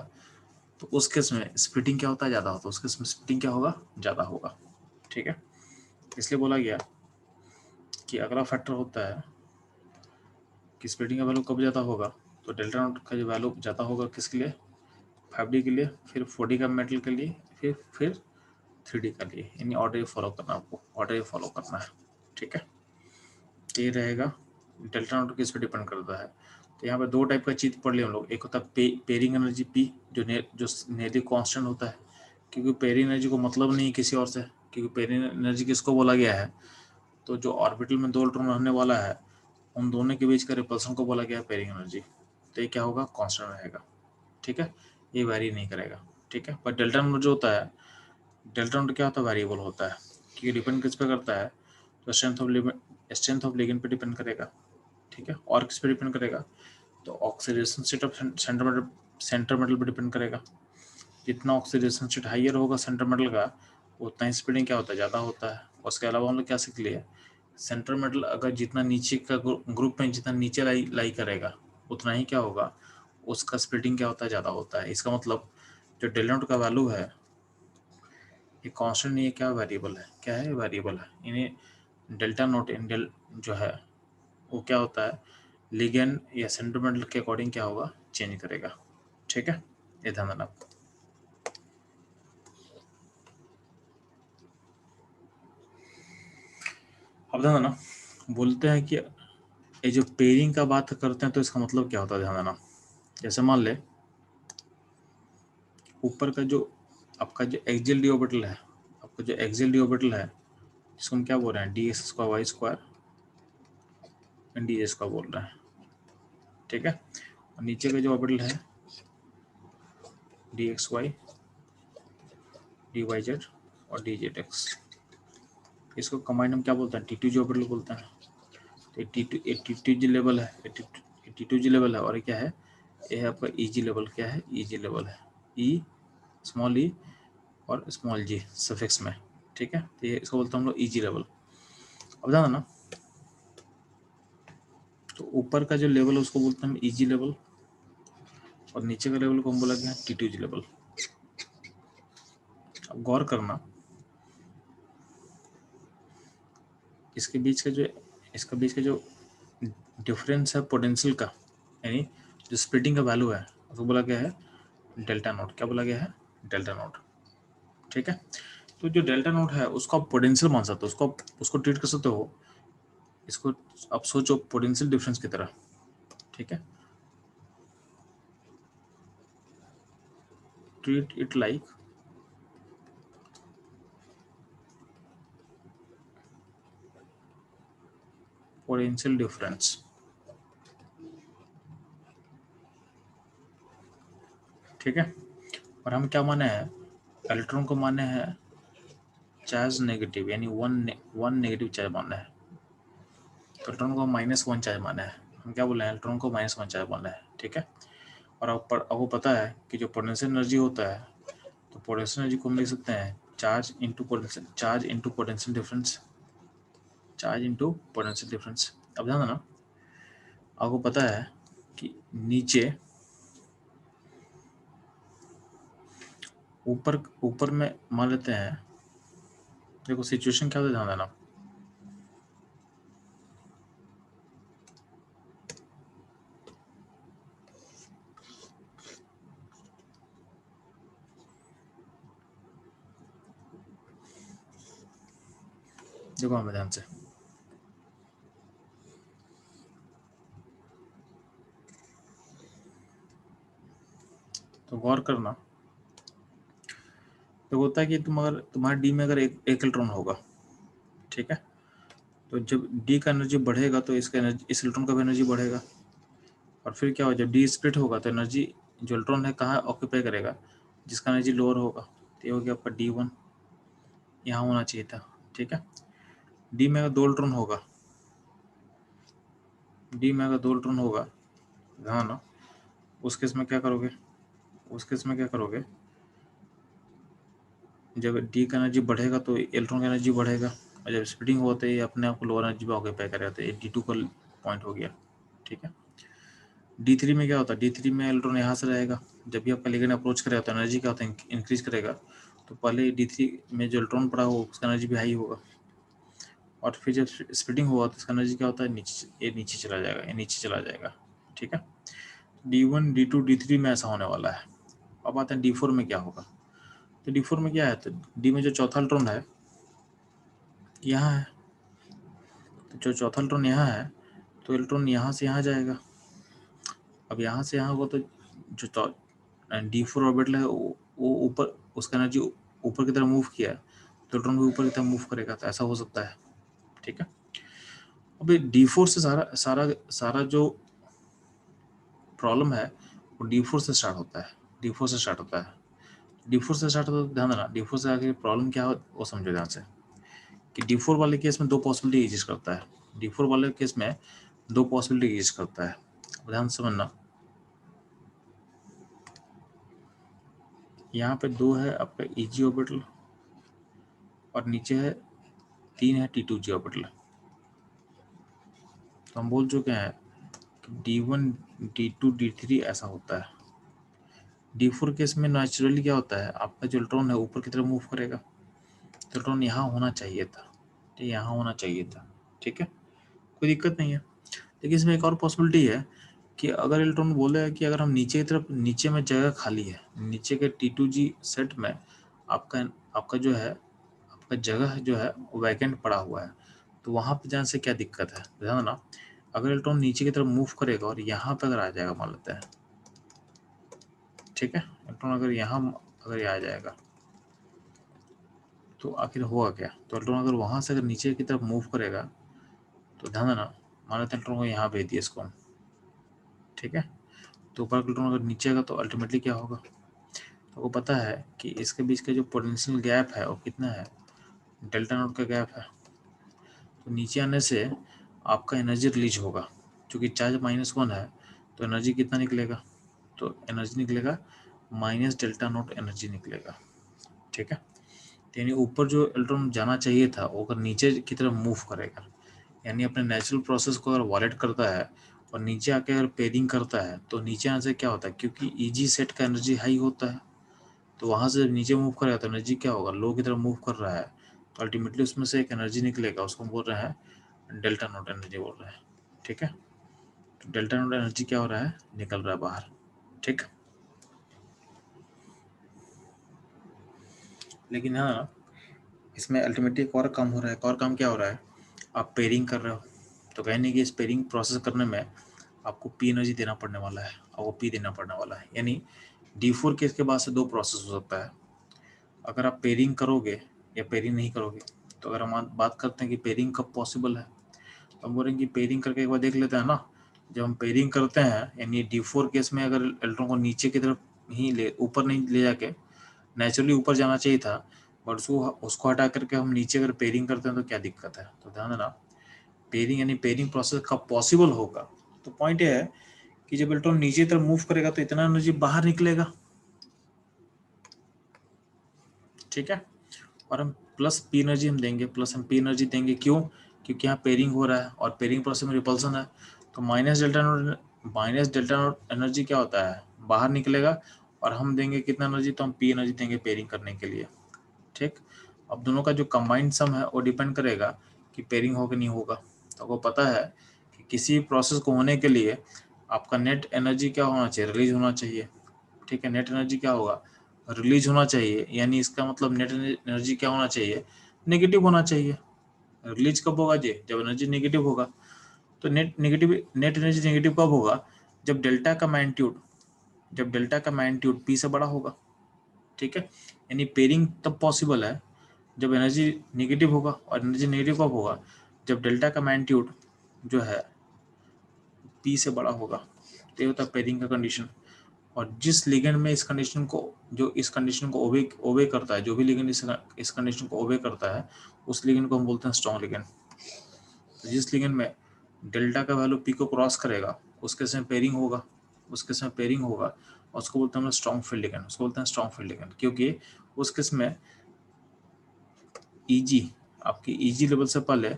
तो उस केस में स्प्लिटिंग क्या होता है, ज़्यादा होता है, उस केस में स्प्लिटिंग क्या होगा, ज़्यादा होगा, ठीक है। इसलिए बोला गया कि अगला फैक्टर होता है कि स्प्लिटिंग का वैल्यू कब ज़्यादा होगा, तो डेल्टा नॉट का जो वैल्यू ज़्यादा होगा किसके लिए, 5D के लिए, फिर 4D का मेटल के लिए, फिर 3D का लिए, यानी ऑर्डर फॉलो करना, आपको ऑर्डर फॉलो करना है, ठीक है। ये रहेगा, डेल्टा नॉट किस पे डिपेंड करता है। तो यहाँ पे दो टाइप का चीज़ पढ़ लिया हम लोग, एक होता है पेयरिंग एनर्जी पी, जो नियरली कांस्टेंट होता है, क्योंकि पेयरिंग एनर्जी को मतलब नहीं है किसी और से, क्योंकि पेयरिंग एनर्जी किसको बोला गया है, तो जो ऑर्बिटल में दो इलेक्ट्रॉन रहने वाला है उन दोनों के बीच का रिपल्सन को बोला गया है पेयरिंग एनर्जी। तो ये क्या होगा, कांस्टेंट रहेगा, ठीक है, ये वेरी नहीं करेगा, ठीक है। पर डेल्टा नॉट जो होता है, डेल्टा नॉट क्या होता है, वेरिएबल होता है, क्योंकि डिपेंड किस पे करता है, तो स्ट्रेंथ ऑफ लिगेंड पे डिपेंड करेगा, ठीक है, और किस पे डिपेंड करेगा, तो oxidation state of centre metal पे डिपेंड करेगा। जितना ऑक्सीडेशन स्टेट हाइयर होगा सेंटर मेटल का, उतना ही स्पीडिंग क्या होता है, ज़्यादा होता है। उसके अलावा हम लोग क्या सीख लिए, सेंटर मेटल अगर जितना नीचे का ग्रुप में जितना नीचे लाई करेगा उतना ही क्या होगा, उसका स्प्लिटिंग क्या होता है, ज़्यादा होता है। इसका मतलब जो डेल्टा नॉट का वैल्यू है ये कांस्टेंट नहीं है, क्या वेरिएबल है, क्या है, वेरिएबल है। इन्हें डेल्टा नॉट इन डेल जो है वो क्या होता है, लिगेंड या सेंटर मेटल के अकॉर्डिंग क्या होगा, चेंज करेगा, ठीक है, ये ध्यान देना। अब ध्यान देना, बोलते हैं कि ये जो पेयरिंग का बात करते हैं तो इसका मतलब क्या होता है, ध्यान देना। जैसे मान ले ऊपर का जो आपका जो एक्सियल डी ऑर्बिटल है, आपका जो एक्सियल डी ऑर्बिटल है जिसको हम क्या बोल रहे हैं, d x square y square and d s का बोल रहे हैं, ठीक है। और नीचे का जो ऑर्बिटल है d x y, d y z और डी जेड एक्स, इसको कमांड हम क्या बोलते हैं, टी टू जी ऑर्बिटल बोलते हैं। तो टी टू जी लेवल है, टी टू जी लेवल है, और ये क्या है, ये है आपका ई जी लेवल, क्या है, ई जी लेवल है, ई स्मॉल ई और स्मॉल जी सफिक्स में, ठीक है। तो ये इसको बोलते हैं हम लोग ई जी लेवल। अब ध्यान ना, तो ऊपर का जो लेवल है उसको बोलते हैं हम ई जी लेवल, और नीचे का लेवल को हम बोला गया टी टू जी लेवल। अब गौर करना, इसके बीच का जो इसका बीच का जो डिफरेंस है पोटेंशियल का, यानी जो स्प्लिटिंग का वैल्यू है उसको बोला गया है डेल्टा नोट, क्या बोला गया है, डेल्टा नोट, ठीक है। तो जो डेल्टा नोट है उसको आप पोटेंशियल मान सकते हो, उसको ट्रीट कर सकते हो, इसको आप सोचो पोटेंशियल डिफरेंस की तरह, ठीक है। Treat it like potential difference, ठीक है। और हम क्या माने हैं, इलेक्ट्रॉन को माने हैं चार्ज नेगेटिव, यानी वन नेगेटिव चार्ज माना है। इलेक्ट्रॉन को -1 चार्ज माना है। हम क्या बोले हैं, इलेक्ट्रॉन को -1 चार्ज माना है। ठीक है। और आपको पता है कि जो पोटेंशियल एनर्जी होता है, तो पोटेंशियल एनर्जी को हम लिख सकते हैं charge into potential difference, charge into potential difference. अब ध्यान देना, आपको पता है कि नीचे ऊपर ऊपर में मान लेते हैं, देखो सिचुएशन क्या होता है, ध्यान देना। देखो हमें ध्यान से, तो गौर करना। तो होता है कि तुम्हारे डी में अगर एक इलेक्ट्रॉन होगा, ठीक है, तो जब डी का एनर्जी बढ़ेगा तो इसका एनर्जी, इस इलेक्ट्रॉन का भी एनर्जी बढ़ेगा। और फिर क्या होगा, जब डी स्प्लिट होगा तो एनर्जी जो इलेक्ट्रॉन है कहाँ ऑक्यूपाई करेगा, जिसका एनर्जी लोअर होगा। तो ये हो गया आपका D1, यहाँ होना चाहिए था। ठीक है। डी में अगर 2 इलेक्ट्रॉन होगा, डी में अगर 2 इलेक्ट्रॉन होगा, ध्यान ना, उस केस में क्या करोगे, उस केस में क्या करोगे, जब डी का एनर्जी बढ़ेगा तो इलेक्ट्रॉन का एनर्जी बढ़ेगा, और जब स्प्लिटिंग होता है ये अपने आप को लोअर एनर्जी पे ऑक्यूपाई करेगा, तो ये D2 का पॉइंट हो गया। ठीक है। D3 में क्या होता है, D3 में इलेक्ट्रॉन यहाँ से रहेगा, जब भी आपका लिगेंड अप्रोच करेगा तो एनर्जी क्या होता है, इंक्रीज करेगा। तो पहले D3 में जो इलेक्ट्रॉन पड़ा हो उसका एनर्जी भी हाई होगा, और फिर जब स्प्लिटिंग होगा तो इसका एनर्जी क्या होता है, नीचे चला जाएगा, ये नीचे चला जाएगा। ठीक है। D1 D2 D3 में ऐसा होने वाला है। अब आते हैं D4 में क्या होगा। तो D4 में क्या है, तो डी में जो चौथा इलेक्ट्रॉन है यहाँ है, तो जो चौथा इलेक्ट्रॉन यहाँ है, तो इलेक्ट्रॉन यहाँ से यहाँ जाएगा। अब यहाँ से यहाँ होगा तो जो D4 ऑर्बिटल है वो ऊपर, उसका एनर्जी ऊपर की तरफ मूव किया, तो इलेक्ट्रॉन भी ऊपर की तरफ मूव करेगा, तो ऐसा हो सकता है। ठीक है। अब D4 से सारा सारा सारा जो प्रॉब्लम है वो D4 से स्टार्ट होता है, D4 से स्टार्ट होता है, D4 से स्टार्ट होता है। ध्यान देना, D4 से आगे प्रॉब्लम क्या हो वो समझो ध्यान से, कि D4 वाले केस में 2 पॉसिबिलिटी एग्जिस्ट करता है। D4 वाले केस में 2 पॉसिबिलिटी एग्जिस्ट करता है, ध्यान से समझना। यहाँ पे 2 है आपका Eg ऑर्बिटल, और नीचे है 3 है T2G ऑर्बिटल। तो हम बोल चुके हैं कि D1 D2 D3 ऐसा होता है। D4 केस में नेचुरली क्या होता है, आपका जो इलेक्ट्रॉन है ऊपर की तरफ मूव करेगा, तो इलेक्ट्रॉन यहाँ होना चाहिए था, तो यहाँ होना चाहिए था। ठीक है, कोई दिक्कत नहीं है। लेकिन इसमें एक और पॉसिबिलिटी है कि अगर इलेक्ट्रॉन बोले कि अगर हम नीचे की तरफ, नीचे में जगह खाली है, नीचे के T2G सेट में आपका आपका जो है, आपका जगह जो है वो वैकेंट पड़ा हुआ है, तो वहाँ पे जाने से क्या दिक्कत है, ध्यान देना। अगर इलेक्ट्रॉन नीचे की तरफ मूव करेगा और यहाँ पे अगर आ जाएगा, मान लेते हैं, ठीक है, इलेक्ट्रॉन अगर यहाँ अगर ये आ जाएगा तो आखिर होगा क्या। तो इलेक्ट्रॉन अगर वहाँ से अगर नीचे की तरफ मूव करेगा, तो ध्यान देना, मान लेते हैं इलेक्ट्रॉन को यहाँ भेज दिया इसको हम, ठीक है, तो ऊपर इलेक्ट्रॉन अगर नीचे आएगा तो अल्टीमेटली क्या होगा, तो वो पता है कि इसके बीच का जो पोटेंशियल गैप है वो कितना है, डेल्टा नॉट का गैप है। तो नीचे आने से आपका एनर्जी रिलीज होगा, क्योंकि चार्ज -1 है, तो एनर्जी कितना निकलेगा, तो एनर्जी निकलेगा -डेल्टा नॉट एनर्जी निकलेगा। ठीक है। यानी ऊपर जो इलेक्ट्रॉन जाना चाहिए था वो अगर नीचे की तरफ मूव करेगा, यानी अपने नेचुरल प्रोसेस को अगर वॉलेट करता है और नीचे आके अगर पेयरिंग करता है, तो नीचे आने से क्या होता है, क्योंकि Eg सेट का एनर्जी हाई होता है, तो वहाँ से जब नीचे मूव करेगा तो एनर्जी क्या होगा, लो की तरफ मूव कर रहा है, तो अल्टीमेटली उसमें से एक एनर्जी निकलेगा, उसको बोल रहे हैं डेल्टा नॉट एनर्जी बोल रहे हैं। ठीक है। तो डेल्टा नॉट एनर्जी क्या हो रहा है, निकल रहा है बाहर। ठीक। लेकिन हाँ, इसमें अल्टीमेटली एक और काम हो रहा है। एक और काम क्या हो रहा है, आप पेयरिंग कर रहे हो, तो कहीं नहीं कि इस पेयरिंग प्रोसेस करने में आपको पी एनर्जी देना पड़ने वाला है, और वो पी देना पड़ने वाला है। यानी D4 केस के बाद से 2 प्रोसेस हो सकता है, अगर आप पेयरिंग करोगे या पेयरिंग नहीं करोगे। तो अगर हम बात करते हैं कि पेयरिंग कब पॉसिबल है, तो हम बोलेंगे कि पेयरिंग करके एक बार देख लेते हैं ना। जब हम पेयरिंग करते हैं, यानी D4 केस में अगर इलेक्ट्रॉन को नीचे की तरफ ही ऊपर नहीं ले जाके नेचुरली ऊपर जाना चाहिए था, बट उसको हटा करके हम नीचे अगर पेयरिंग करते हैं तो क्या दिक्कत है। तो ध्यान देना, पेयरिंग यानी पेयरिंग प्रोसेस कब पॉसिबल होगा। तो पॉइंट ये है कि जब इलेक्ट्रॉन नीचे तरफ मूव करेगा तो इतना एनर्जी बाहर निकलेगा, ठीक है। और हम प्लस पी एनर्जी हम देंगे, प्लस हम पी एनर्जी देंगे, क्यों? क्योंकि यहाँ पेयरिंग हो रहा है और पेयरिंग प्रोसेस में रिपल्सन है। तो माइनस डेल्टा नॉट एनर्जी क्या होता है, बाहर निकलेगा, और हम देंगे कितना एनर्जी, तो हम पी एनर्जी देंगे पेयरिंग करने के लिए, ठीक। अब दोनों का जो कंबाइंड सम है वो डिपेंड करेगा कि पेयरिंग होगा नहीं होगा। तो आपको पता है कि किसी प्रोसेस को होने के लिए आपका नेट एनर्जी क्या होना चाहिए, रिलीज होना चाहिए, ठीक है। नेट एनर्जी क्या होगा, रिलीज होना चाहिए, यानी इसका मतलब नेट एनर्जी क्या होना चाहिए, नेगेटिव होना चाहिए। रिलीज कब होगा जी, जब एनर्जी नेगेटिव होगा। तो नेट एनर्जी नेगेटिव कब होगा, जब डेल्टा का मैग्नीट्यूड पी से बड़ा होगा, ठीक है। यानी पेयरिंग तब पॉसिबल है जब एनर्जी नेगेटिव होगा, और एनर्जी नेगेटिव कब होगा, जब डेल्टा का मैग्नीट्यूड जो है पी से बड़ा होगा। तो ये होता है पेयरिंग का कंडीशन। और जिस लिगेंड में इस कंडीशन को ओबे करता है, जो भी लिगेंड इस कंडीशन को ओबे करता है, उस लिगेंड को हम बोलते हैं स्ट्रॉन्ग लिगेंड। तो जिस लिगेंड में डेल्टा का वैल्यू पी को क्रॉस करेगा उसके समय पेयरिंग होगा, और उसको बोलते हैं स्ट्रॉन्ग फील्ड लिगेंड, क्योंकि उस केस में ईजी, आपकी ईजी लेवल से पहले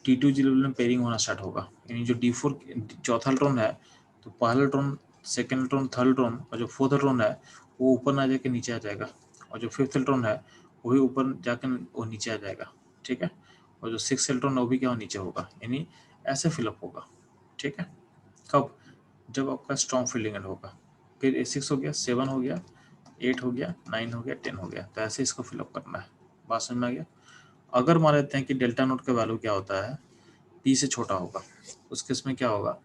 T2G लेवल में पेयरिंग होना स्टार्ट होगा। यानी जो D4 चौथा इलेक्ट्रॉन है, तो पहला electron, second electron, third electron, और जो फोर्थ इलेक्ट्रॉन है वो ऊपर ना जाके नीचे आ जाएगा, और जो फिफ्थ इलेक्ट्रॉन है वो भी ऊपर जाकर वो नीचे आ जाएगा, ठीक है। और जो सिक्स इलेक्ट्रॉन है वो भी क्या नीचे होगा, यानी ऐसे फिलअप होगा, ठीक है। कब, जब आपका स्ट्रॉन्ग फील्डिंग होगा। फिर 6 हो गया, 7 हो गया, 8 हो गया, 9 हो गया, 10 हो गया। तो ऐसे इसको फिलअप करना है। बात समझ में आ गया। अगर मान लेते हैं कि डेल्टा नोट का वैल्यू क्या होता है, पी से छोटा होगा, उस केस में क्या होगा,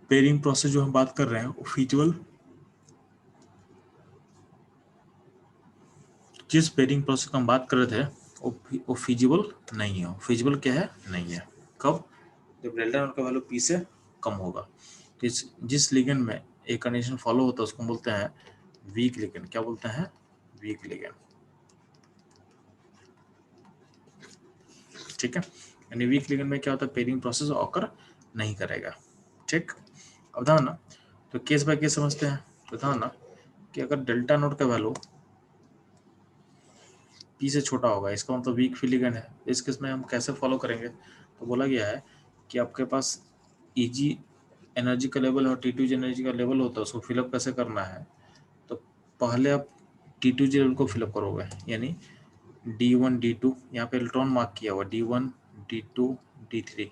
पेयरिंग प्रोसेस जो हम बात कर रहे हैं वो फीजिबल, जिस पेयरिंग प्रोसेस का हम बात कर रहे थे वो फीजिबल नहीं है। फीजिबल क्या है, नहीं है। कब, जब डेल्टा नोट का वैल्यू पी से कम होगा। जिस लिगेंड में एक कंडीशन फॉलो होता है उसको बोलते हैं वीक लिगेंड। क्या बोलते हैं, वीक लिगेंड, ठीक है। यानी वीक लिगेंड में क्या होता है, पेयरिंग प्रोसेस ऑकर नहीं करेगा, ठीक। अब ध्यान ना, तो केस बाय केस समझते हैं। तो ध्यान ना कि अगर डेल्टा नोट का वैल्यू पी से छोटा होगा, इसका मतलब वीक फील्ड लिगेंड है। इस केस में हम कैसे फॉलो करेंगे, तो बोला गया है कि आपके पास ईजी एनर्जी का लेवल और T2G एनर्जी का लेवल होता है, उसको फिलअप कैसे करना है। तो पहले आप T2G लेवल को फिलअप करोगे, यानी D1 D2, यहाँ पे इलेक्ट्रॉन मार्क किया हुआ D1 D2 D3,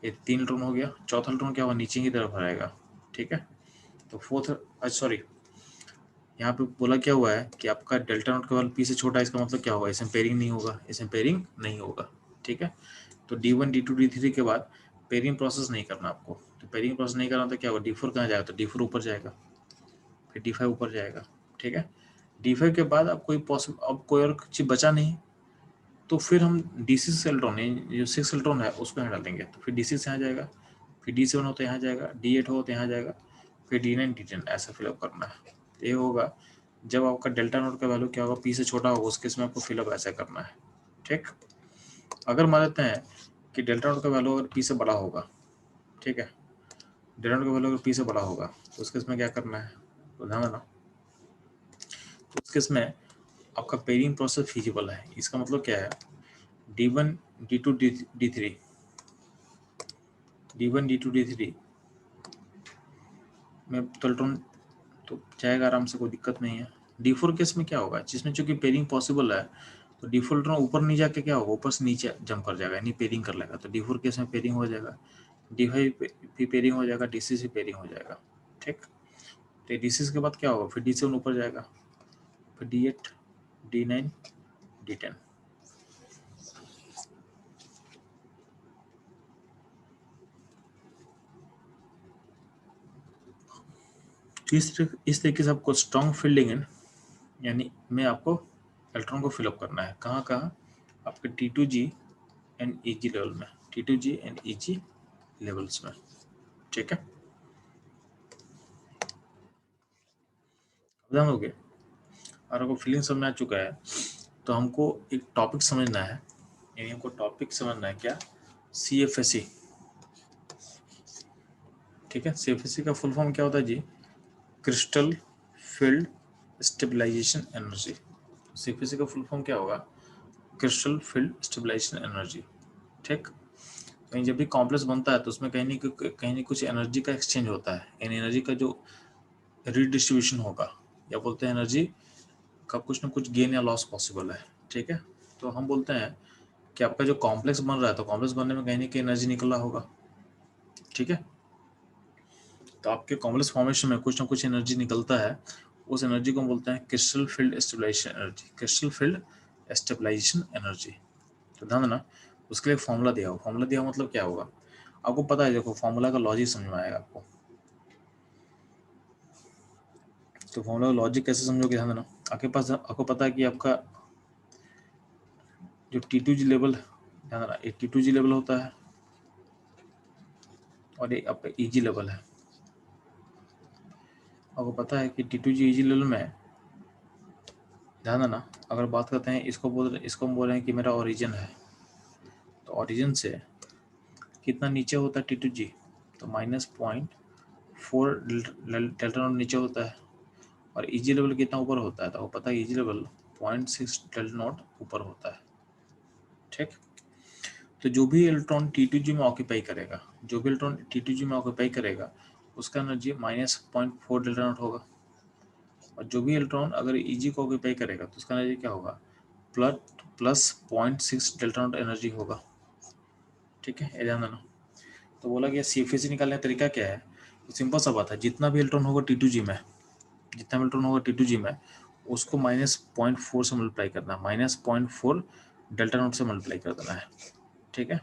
ये 3 इलेक्ट्रॉन हो गया। चौथा इलेक्ट्रॉन क्या होगा, नीचे की तरफ आएगा, ठीक है। तो फोर्थ, सॉरी, यहाँ पे बोला क्या हुआ है कि आपका डेल्टा नोट का वैल्यू पी से छोटा है, इसका मतलब क्या होगा, इसमें पेयरिंग नहीं होगा, ठीक है। तो D1 D2 D3 के बाद पेयरिंग प्रोसेस नहीं करना आपको। तो पेयरिंग प्रोसेस नहीं करना तो क्या होगा, D4 कहाँ जाएगा, तो D4 ऊपर जाएगा, फिर D5 ऊपर जाएगा, ठीक है। D5 के बाद अब कोई और चीज बचा नहीं, तो फिर हम D6 इलेक्ट्रॉन, जो 6 इलेक्ट्रॉन है उसको यहाँ डालेंगे। तो फिर D6 यहाँ जाएगा, फिर D7 हो तो यहाँ जाएगा, D8 हो तो यहाँ जाएगा, फिर D9 D10, ऐसा फिलअप करना है। ये होगा जब आपका डेल्टा नोट का वैल्यू क्या होगा, पी से छोटा होगा, उस केस में आपको फिलअप ऐसा करना है, ठीक। अगर मान लेते हैं कि डेल्टा नोट का वैल्यू अगर पी से बड़ा होगा, ठीक है, डेल्टा नोट का वैल्यू अगर पी से बड़ा होगा तो उस केस में क्या करना है, तो ध्यान देना, तो उस केस में आपका पेयरिंग प्रोसेस फीजिबल है। इसका मतलब क्या है, D1 D2 D3 D1 D2 D3 में तो इलेक्ट्रॉन तो जाएगा आराम से, कोई दिक्कत नहीं है। D4 केस में क्या होगा, जिसमें चूंकि पेयरिंग पॉसिबल है, तो D4 इलेक्ट्रॉन ऊपर नहीं जाके क्या होगा, ऊपर से नीचे जंप कर जाएगा, यानी पेयरिंग कर लेगा। तो D4 केस में पेयरिंग हो जाएगा, D5 भी पेयरिंग हो जाएगा, D6 भी पेयरिंग हो जाएगा, ठीक। तो D6 के बाद क्या होगा, फिर D7 ऊपर जाएगा, फिर D8 D9 D10। इस तरीके से आपको स्ट्रॉन्ग फील्डिंग है, यानी में आपको इलेक्ट्रॉन को फिलअप करना है। कहाँ कहाँ, आपके T2G एंड EG लेवल में, T2G एंड EG लेवल्स में, ठीक है। ध्यान दोगे। और आपको फीलिंग समझ में आ चुका है तो हमको एक टॉपिक समझना है, यानी हमको टॉपिक समझना है क्या, CFSE। ठीक है, CFSE का फुल फॉर्म क्या होता है जी, crystal field stabilization energy. CFSE का फुल फॉर्म क्या होगा, क्रिस्टल फील्ड स्टेबलाइजेशन एनर्जी। ठीक, कहीं जब भी कॉम्प्लेक्स बनता है तो उसमें कहीं नहीं कुछ एनर्जी का एक्सचेंज होता है, यानी एनर्जी का जो रीडिस्ट्रीब्यूशन होगा, या बोलते हैं एनर्जी का कुछ ना कुछ गेन या लॉस पॉसिबल है। ठीक है, तो हम बोलते हैं कि आपका जो कॉम्प्लेक्स बन रहा है तो कॉम्प्लेक्स बनने में कहीं ना कहीं एनर्जी निकल रहा होगा। ठीक है, तो आपके कॉम्प्लेक्स फॉर्मेशन में कुछ ना कुछ एनर्जी निकलता है, उस एनर्जी को हम बोलते हैं crystal field stabilization energy, crystal field stabilization energy. तो ध्यान देना, उसके लिए फॉर्मूला दिया हो, फॉर्मूला दिया मतलब क्या होगा आपको पता है, देखो फॉर्मूला का लॉजिक समझ में आएगा आपको। तो फॉर्मूला का लॉजिक कैसे समझोगे, ध्यान देना, आपको पता है कि आपका जो T2G लेवल, ध्यान देना, एक T2G लेवल होता है और ये आपका EG लेवल है। आपको पता है कि T2G EG लेवल में, ध्यान देना, अगर बात करते हैं इसको हम बोल रहे हैं कि मेरा ओरिजिन है, तो ओरिजिन से कितना नीचे होता है T2G, तो -0.4 डेल्टा नॉट नीचे होता है, और EG लेवल कितना ऊपर होता है, तो आपको पता है EG लेवल 0.6 डेल्टा नॉट ऊपर होता है। ठीक, तो जो भी इलेक्ट्रॉन T2G में ऑक्यूपाई करेगा, जो भी इलेक्ट्रॉन T2G में ऑक्यूपाई करेगा उसका एनर्जी -0.4 डेल्टा नॉट होगा, और जो भी इलेक्ट्रॉन अगर EG को ऑक्यूपाई करेगा तो उसका एनर्जी क्या होगा, प्लस 0.6 डेल्टा नॉट एनर्जी होगा। ठीक है, ये ध्यान देना। तो बोला गया CFSE निकालने का तरीका क्या है, तो सिंपल सा बात है, जितना भी इलेक्ट्रॉन होगा T2G में, जितना भी इलेक्ट्रॉन होगा T2G में, उसको -0.4 से मल्टीप्लाई करना है, -0.4 डेल्टा नॉट से मल्टीप्लाई कर देना है। ठीक है,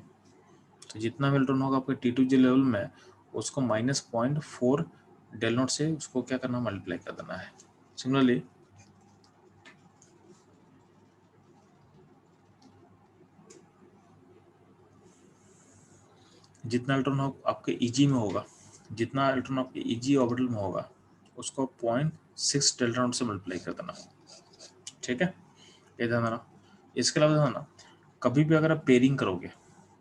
तो जितना भी इलेक्ट्रॉन होगा आपके T2G लेवल में, उसको -0.4 डेल नॉट से उसको क्या करना, मल्टीप्लाई कर देना है। सिमिलरली जितना इलेक्ट्रॉन आपके EG में होगा, जितना इलेक्ट्रॉन आपके EG ऑर्बिटल में होगा, उसको 0.6 डेल्टा नॉट से मल्टीप्लाई कर देना। ठीक है, ये ध्यान देना। इसके अलावा ध्यान देना, कभी भी अगर आप पेयरिंग करोगे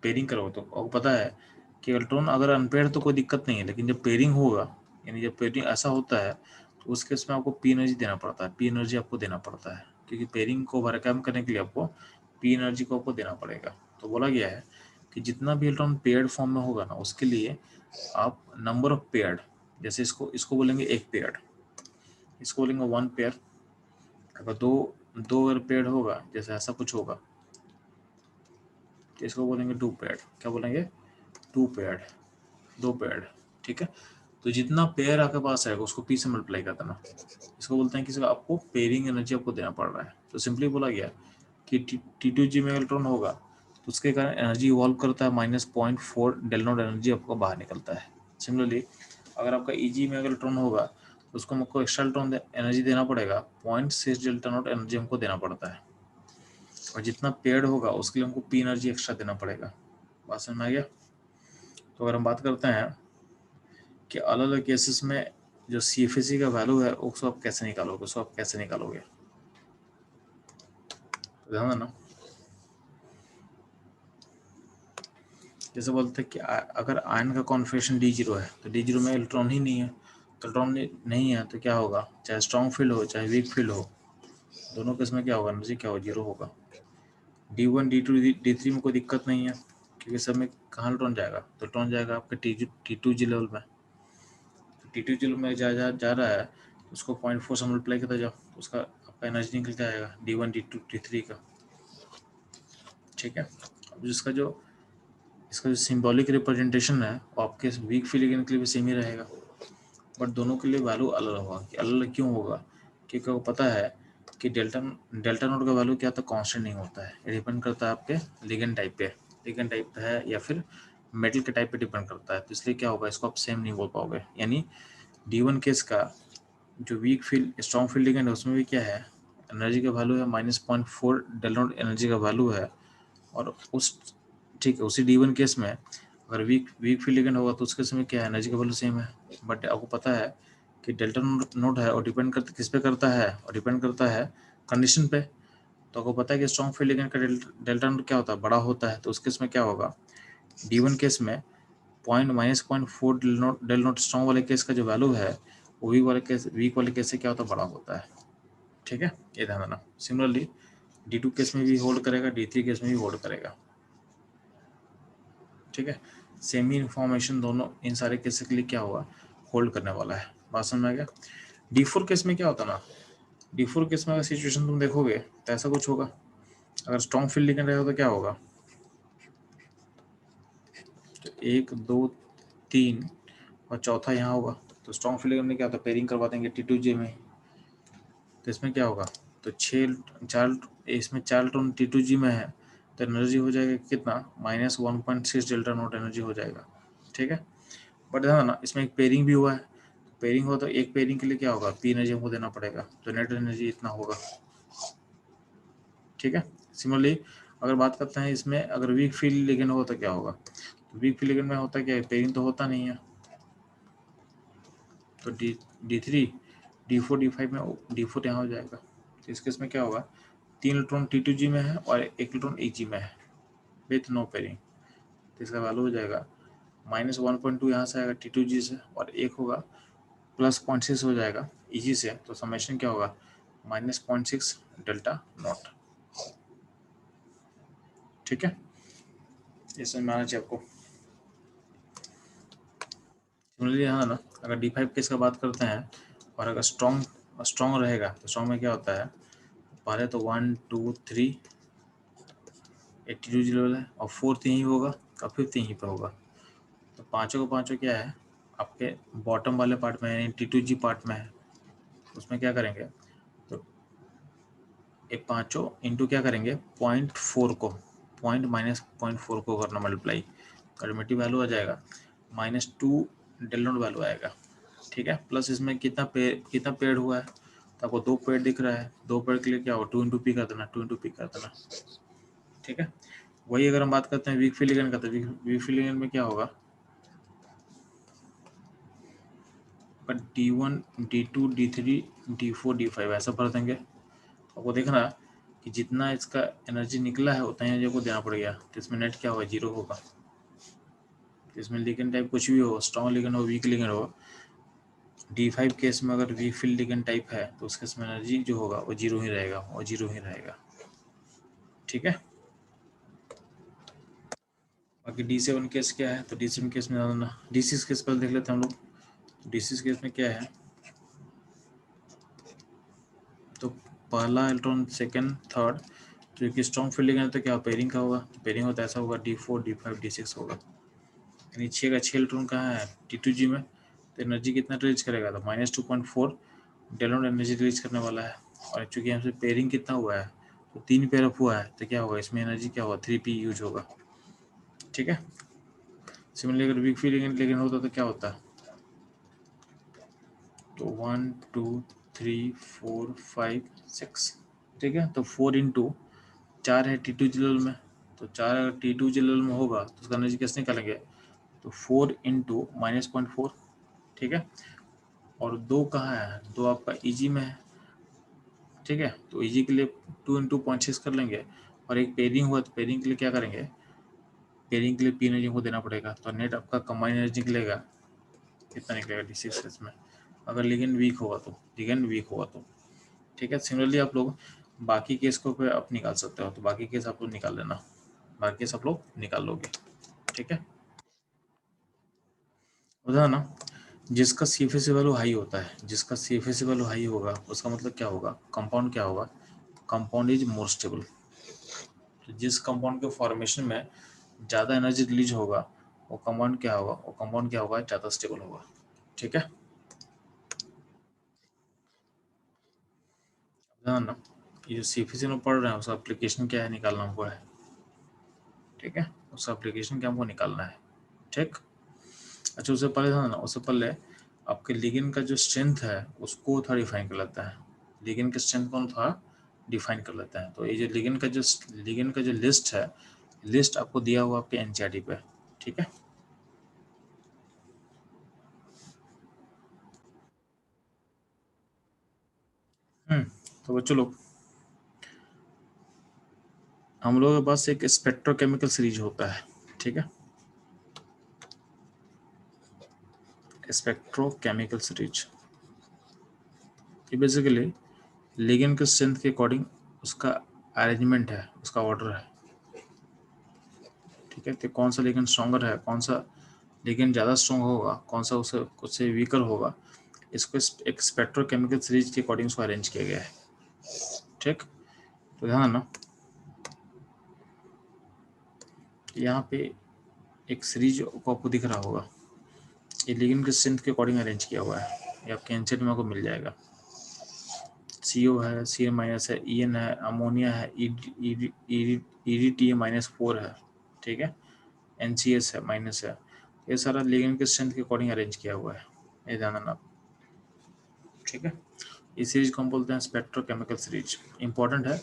तो आपको पता है कि इलेक्ट्रॉन अगर अनपेयर तो कोई दिक्कत नहीं है, लेकिन जब पेयरिंग होगा, यानी जब पेयरिंग ऐसा होता है तो उस केस में आपको पी एनर्जी देना पड़ता है, पी एनर्जी आपको देना पड़ता है, क्योंकि पेयरिंग को ओवरकम करने के लिए आपको पी एनर्जी को आपको देना पड़ेगा। तो बोला गया है कि जितना भी इलेक्ट्रॉन पेयर्ड फॉर्म में होगा ना, उसके लिए आप नंबर ऑफ पेयर्ड, जैसे इसको बोलेंगे एक पेयर्ड, इसको बोलेंगे 1 पेयर। अगर दो दो अगर पेयर्ड होगा, जैसे ऐसा कुछ होगा, तो इसको बोलेंगे 2 पेयर्ड। क्या बोलेंगे, 2 पेयर्ड, 2 पेयर्ड। ठीक है, तो जितना पेयर आपके पास आएगा उसको पी से मल्टीप्लाई कर देना, इसको बोलते हैं कि आपको पेयरिंग एनर्जी आपको देना पड़ रहा है। तो सिंपली बोला गया कि T2G में इलेक्ट्रॉन होगा तो उसके कारण एनर्जी इवॉल्व करता है, -0.4 डेल नॉट एनर्जी आपको बाहर निकलता है। सिमिलरली अगर आपका EG में इलेक्ट्रॉन होगा तो उसको हमको एक्स्ट्रा इलेक्ट्रॉन एनर्जी देना पड़ेगा, 0.6 डेल्टा नॉट एनर्जी हमको देना पड़ता है, और जितना पेयर्ड होगा उसके लिए हमको पी एनर्जी एक्स्ट्रा देना पड़ेगा। बात समझ में आ गया। तो अगर हम बात करते हैं कि अलग अलग केसेस में जो CFSE का वैल्यू है उसको आप कैसे निकालोगे, तो ध्यान देना, जैसे बोलते हैं कि अगर आयन का कॉन्फिगरेशन D0 है तो D0 में इलेक्ट्रॉन ही नहीं है, तो इलेक्ट्रॉन नहीं है तो क्या होगा, चाहे स्ट्रॉन्ग फील्ड हो चाहे वीक फील्ड हो, दोनों केस में क्या होगा, एनर्जी क्या होगा, 0 होगा। D1 D2 D3 में कोई दिक्कत नहीं है, क्योंकि सब में कहाँ इलेक्ट्रॉन जाएगा, तो इलेक्ट्रॉन जाएगा आपके T2G लेवल में। T2G लेवल में जा रहा है तो उसको 0.4 से मल्टीप्लाई करता जाओ, तो उसका आपका एनर्जी निकल के आएगा D1 D2 D3 का। ठीक है, अब इसका जो सिंबॉलिक रिप्रेजेंटेशन है वो आपके वीक फील्ड के लिए भी सेम ही रहेगा, बट दोनों के लिए वैल्यू अलग होगा। कि अलग क्यों होगा, क्योंकि आपको पता है कि डेल्टा नोट का वैल्यू क्या होता है, कांस्टेंट नहीं होता है, ये डिपेंड करता है आपके लिगेंड टाइप पे, लिगेंड टाइप है या फिर मेटल के टाइप पे डिपेंड करता है। तो इसलिए क्या होगा, इसको आप सेम नहीं बोल पाओगे। यानी D1 केस का जो weak field strong field ligand है उसमें भी क्या है, एनर्जी का वैल्यू है -0.4 डेल्टा नोट एनर्जी का वैल्यू है, और ठीक है उसी D1 केस में अगर वीक फील्ड लिगेंड होगा तो उसके समय क्या है, एनर्जी का वैल्यू सेम है। बट आपको पता है कि डेल्टा नोड है और डिपेंड करता किस पे करता है, और डिपेंड करता है कंडीशन पे। तो आपको पता है कि स्ट्रॉन्ग फील्ड लिगेंड का डेल्टा नोड क्या होता है, बड़ा होता है। तो उस केस में क्या होगा, D1 केस में -0.4 डेल नोट स्ट्रॉन्ग वाले केस का जो वैल्यू है वो वीक वाले केस से क्या होता है, बड़ा होता है। ठीक है, ये ध्यान देना। सिमिलरली D2 केस में भी होल्ड करेगा, D3 केस में भी होल्ड करेगा। ठीक है, सेम ही इन्फॉर्मेशन दोनों इन सारे केसेस के लिए क्या होगा, होल्ड करने वाला है। बात समझ में आ गया। D4 केस में क्या होता ना, D4 केस में अगर सिचुएशन तुम देखोगे तो ऐसा कुछ होगा। अगर स्ट्रॉन्ग फील्ड लिगेंड रहेगा तो क्या होगा, तो 1 2 3 और चौथा यहाँ होगा। तो स्ट्रॉन्ग फील्ड लिगेंड में क्या होता है, पेयरिंग करवा देंगे T2G में। तो इसमें क्या होगा, तो 4 इसमें 4 इलेक्ट्रॉन T2G में है, तो एनर्जी हो जाएगा कितना, -1.6 डेल्टा नोट एनर्जी हो जाएगा। ठीक है, बट ध्यान ना इसमें एक पेयरिंग भी हुआ है। पेयरिंग हो तो एक पेयरिंग के लिए क्या होगा, P एनर्जी हमको देना पड़ेगा, तो नेट एनर्जी इतना होगा। ठीक है, सिमिलरली अगर बात करते हैं इसमें, अगर वीक फील्ड लिगेंड हो तो क्या होगा, तो वीक फील्ड लिगेंड में होता क्या है, पेयरिंग तो होता नहीं है। तो D3 D4 D5 में D4 यहाँ हो जाएगा। तो इस केस में क्या होगा, 3 इलेक्ट्रॉन T2G में है और 1 इलेक्ट्रॉन EG में है विथ नो पेयरिंग। तो इसका वैल्यू हो जाएगा -1.2 यहाँ से आएगा T2G से, और एक होगा +0.6 हो जाएगा EG से। तो समेशन क्या होगा, -0.6 डेल्टा नॉट। ठीक है, ये समझ में आना चाहिए आपको। सिमिलरली यहाँ ना अगर D5 केस का बात करते हैं, और अगर स्ट्रॉन्ग रहेगा तो स्ट्रॉन्ग में क्या होता है, पहले तो 1 2 3 82 लेवल है, और 4th यहीं होगा और 5th यहीं पे होगा। तो पाँचों का पाँचों क्या है, आपके बॉटम वाले पार्ट में यानी T2G पार्ट में है। उसमें क्या करेंगे, तो ये पाँचों इंटू क्या करेंगे, 0.4 को -0.4 को करना मल्टीप्लाई, एडमिटिव वैल्यू आ जाएगा -2 डेल नोट वैल्यू आएगा। ठीक है, प्लस इसमें कितना पेड़ हुआ है, तो आपको 2 पेड़ दिख रहा है, 2 पेड़ के लिए क्या होगा, 2 इंटू पी कर देना, 2 इंटू पी कर देना। ठीक है, वही अगर हम बात करते हैं वीक फील्ड लिगेंड का, तो वीक फील्ड लिगेंड में क्या होगा, but D1 D2 D3 D4 D5 ऐसा भर देंगे। आपको देखना कि जितना इसका एनर्जी निकला है उतना एनर्जी को देना पड़ेगा। तो इसमें नेट क्या होगा, 0 होगा। तो इसमें लिगेंड टाइप कुछ भी हो, स्ट्रॉन्ग लिगेंड हो वीक लिगेंड हो, D5 केस में अगर वीक फील्ड लिगेंड टाइप है तो उसके इसमें एनर्जी जो होगा वो 0 ही रहेगा, वो 0 ही रहेगा। ठीक है, बाकी D7 केस क्या है, तो D7 केस में D6 केस पहले देख लेते हैं हम लोग। D6 केस में क्या है, तो पहला इलेक्ट्रॉन सेकंड थर्ड, जो कि स्ट्रॉन्ग फील्ड लिगेंड तो क्या पेयरिंग का होगा, पेयरिंग होता है ऐसा होगा D4 D5 D6 होगा। यानी 6 का 6 इलेक्ट्रॉन कहाँ है, T2G में। तो एनर्जी कितना रिलीज करेगा, तो -2.4 डेलोन एनर्जी रिलीज करने वाला है। और चूंकि हमसे पेयरिंग कितना हुआ है, तो 3 पेयर अप हुआ है, तो क्या होगा इसमें एनर्जी क्या होगा, 3p यूज होगा। ठीक है, सिमिलरली अगर वीक फील्ड लिगेंड होता तो क्या होता, तो 1 2 3 4 5 6। ठीक है, तो 4 इंटू 4 है T2G लेवल में, तो 4 अगर T2G लेवल में होगा तो उसका एनर्जी कैसे निकालेंगे, तो 4 इंटू -0.4। ठीक है, और 2 कहाँ है, 2 आपका EG में है। ठीक है, तो EG के लिए 2 इंटू 0.6 कर लेंगे, और एक पेयरिंग हुआ तो पेयरिंग के लिए क्या करेंगे, पेयरिंग के लिए P एनर्जी को देना पड़ेगा। तो नेट आपका कंबाइन एनर्जी निकलेगा, कितना निकलेगा D6 में, अगर लिगेंड वीक होगा तो, लिगेंड वीक होगा तो। ठीक है, सिमिलरली आप लोग बाकी केस को पे आप निकाल सकते हो, तो बाकी केस आप लोग निकाल लेना, बाकी केस आप लोग निकाल लोगे। ठीक है, बता ना, जिसका CFA वैल्यू हाई होता है, जिसका CFA वैल्यू हाई होगा उसका मतलब क्या होगा, कंपाउंड क्या होगा, कंपाउंड इज मोर स्टेबल। तो जिस कंपाउंड के फॉर्मेशन में ज़्यादा एनर्जी रिलीज होगा वो कंपाउंड क्या होगा, वो कंपाउंड क्या होगा, ज़्यादा स्टेबल होगा। ठीक है, ध्यान ना, ये जो CFA में पढ़ रहे हैं उसका एप्लीकेशन क्या है निकालना हमको है। ठीक है, उसका एप्लीकेशन क्या हमको निकालना है। ठीक, अच्छा उससे पहले था ना, उससे पहले आपके लिगेंड का जो स्ट्रेंथ है उसको थोड़ा डिफाइन कर लेता है। लिगेंड का स्ट्रेंथ कौन था, डिफाइन कर लेता है। तो ये जो लिगेंड का जो लिस्ट है, लिस्ट आपको दिया हुआ आपके NCERT पे। ठीक है, तो बच्चों लोग, हम लोगों के पास एक स्पेक्ट्रोकेमिकल सीरीज होता है, ठीक है, स्पेक्ट्रोकेमिकल सीरीज। ये बेसिकली लिगेंड के स्ट्रेंथ के अकॉर्डिंग उसका अरेंजमेंट है, उसका ऑर्डर है, ठीक है। तो कौन सा लिगेंड स्ट्रॉन्गर है, कौन सा लिगेंड ज़्यादा स्ट्रॉन्ग होगा, कौन सा उससे वीकर होगा, इसको एक स्पेक्ट्रोकेमिकल सीरीज के अकॉर्डिंग उसको अरेंज किया गया है, ठीक। तो ध्यान ना, यहाँ पे एक सीरीज को आपको दिख रहा होगा, ये लिगेंड के स्ट्रेंथ के अकॉर्डिंग अरेंज किया हुआ है, ये आपके एनसीईआरटी में आपको मिल जाएगा। CO है, CN माइनस है, EN है, अमोनिया है, EDTA-4 है, ठीक है, NCS है, माइनस है। ये सारा लिगेंड के स्ट्रेंथ के अकॉर्डिंग अरेंज किया हुआ है, ये ध्यान रखना, ठीक है। इस सीरीज को हम बोलते हैं स्पेक्ट्रोकेमिकल सीरीज। इंपॉर्टेंट है,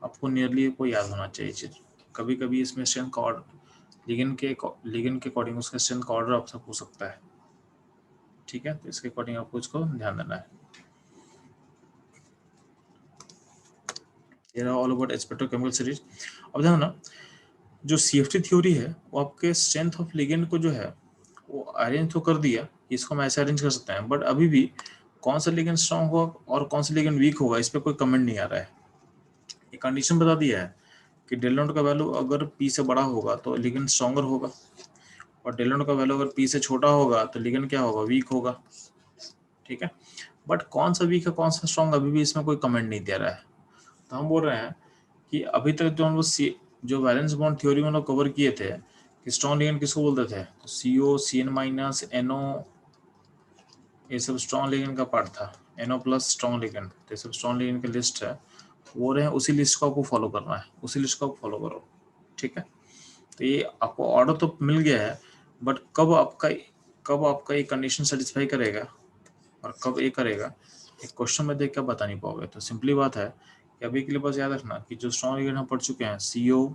आपको नियरली को याद होना चाहिए चीज। कभी कभी इसमें स्ट्रेंथ का ऑर्डर लिगेंड के अकॉर्डिंग उसका स्ट्रेंथ का ऑर्डर आपसे पूछ सकता है, ठीक है। तो इसके अकॉर्डिंग आपको इसको ध्यान देना है। ये रहा ऑल अबाउट स्पेक्ट्रोकेमिकल सीरीज। अब ध्यान ना, जो CFT थ्योरी है वो आपके स्ट्रेंथ ऑफ लिगेंड को जो है वो अरेंज तो कर दिया, इसको हम ऐसे अरेंज कर सकते हैं, बट अभी भी कौन सा लिगेंड स्ट्रांग होगा और कौन सा लिगेंड वीक होगा इस पर कोई कमेंट नहीं आ रहा है। ये कंडीशन बता दिया है कि डेल नॉट का वैल्यू अगर P से बड़ा होगा तो लिगेंड स्ट्रॉन्गर होगा, और डेल नॉट का वैल्यू अगर P से छोटा होगा तो लिगेंड क्या होगा, वीक होगा, ठीक है। बट कौन सा वीक है कौन सा स्ट्रॉन्ग, अभी भी इसमें कोई कमेंट नहीं दे रहा है। तो हम बोल रहे हैं कि अभी तक जो हम लोग जो वैलेंस बॉन्ड थ्योरी में लोग कवर किए थे कि स्ट्रॉन्ग लिगेंड किसको बोलते थे, तो CO, CN माइनस, NO, ये सब स्ट्रॉन्ग लिगेंड का पार्ट था। NO प्लस स्ट्रॉन्ग लिगेंड, तो ये सब स्ट्रॉन्ग लिगेंड की लिस्ट है, वो रहे, उसी लिस्ट को आपको फॉलो करना है, उसी लिस्ट को आप फॉलो करो, ठीक है। तो ये आपको ऑर्डर तो मिल गया है, बट कब आपका ये कंडीशन सेटिस्फाई करेगा और कब ये करेगा, एक क्वेश्चन में देख कर बता नहीं पाओगे। तो सिंपली बात है कि अभी के लिए बस याद रखना कि जो स्ट्रॉन्ग लिगेंड हम पढ़ चुके हैं, CO,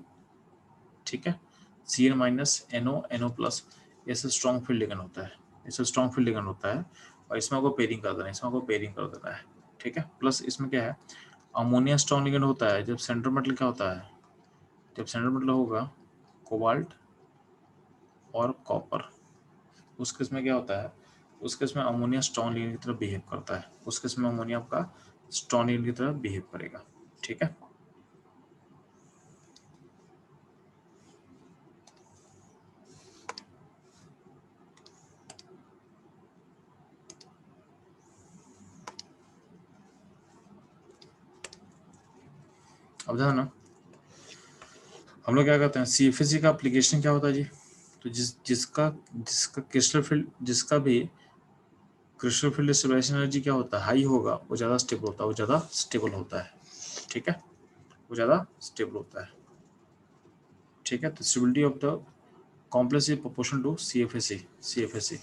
ठीक है, CN माइनस, NO प्लस, ये सब स्ट्रॉन्ग फील्ड लिगेंड होता है, ये सब स्ट्रॉन्ग फील्ड लिगेंड होता है, और इसमें आपको पेयरिंग कर देना है, इसमें आपको पेयरिंग कर देना है, ठीक है। प्लस इसमें क्या है, अमोनिया स्ट्रॉन्ग लिगेंड होता है जब सेंट्रल मेटल क्या होता है, जब सेंट्रल मेटल होगा कोबाल्ट और कॉपर, उस केस में क्या होता है, उस केस में अमोनिया स्ट्रॉन्ग लिगेंड की तरह बिहेव करता है, उस केस में अमोनिया आपका स्ट्रॉन्ग लिगेंड की तरह बिहेव करेगा, ठीक है। अब ध्यान ना, हम लोग क्या करते हैं, CFSE का एप्लीकेशन क्या होता है जी, तो जिसका जिसका क्रिस्टल फील्ड, जिसका भी क्रिस्टल फील्ड स्टेबलाइजेशन एनर्जी क्या होता है, हाई होगा, वो ज़्यादा स्टेबल होता है, वो ज़्यादा स्टेबल होता है, ठीक है, वो ज़्यादा स्टेबल होता है, ठीक है। तो stability of the complex is proportional to CFSE।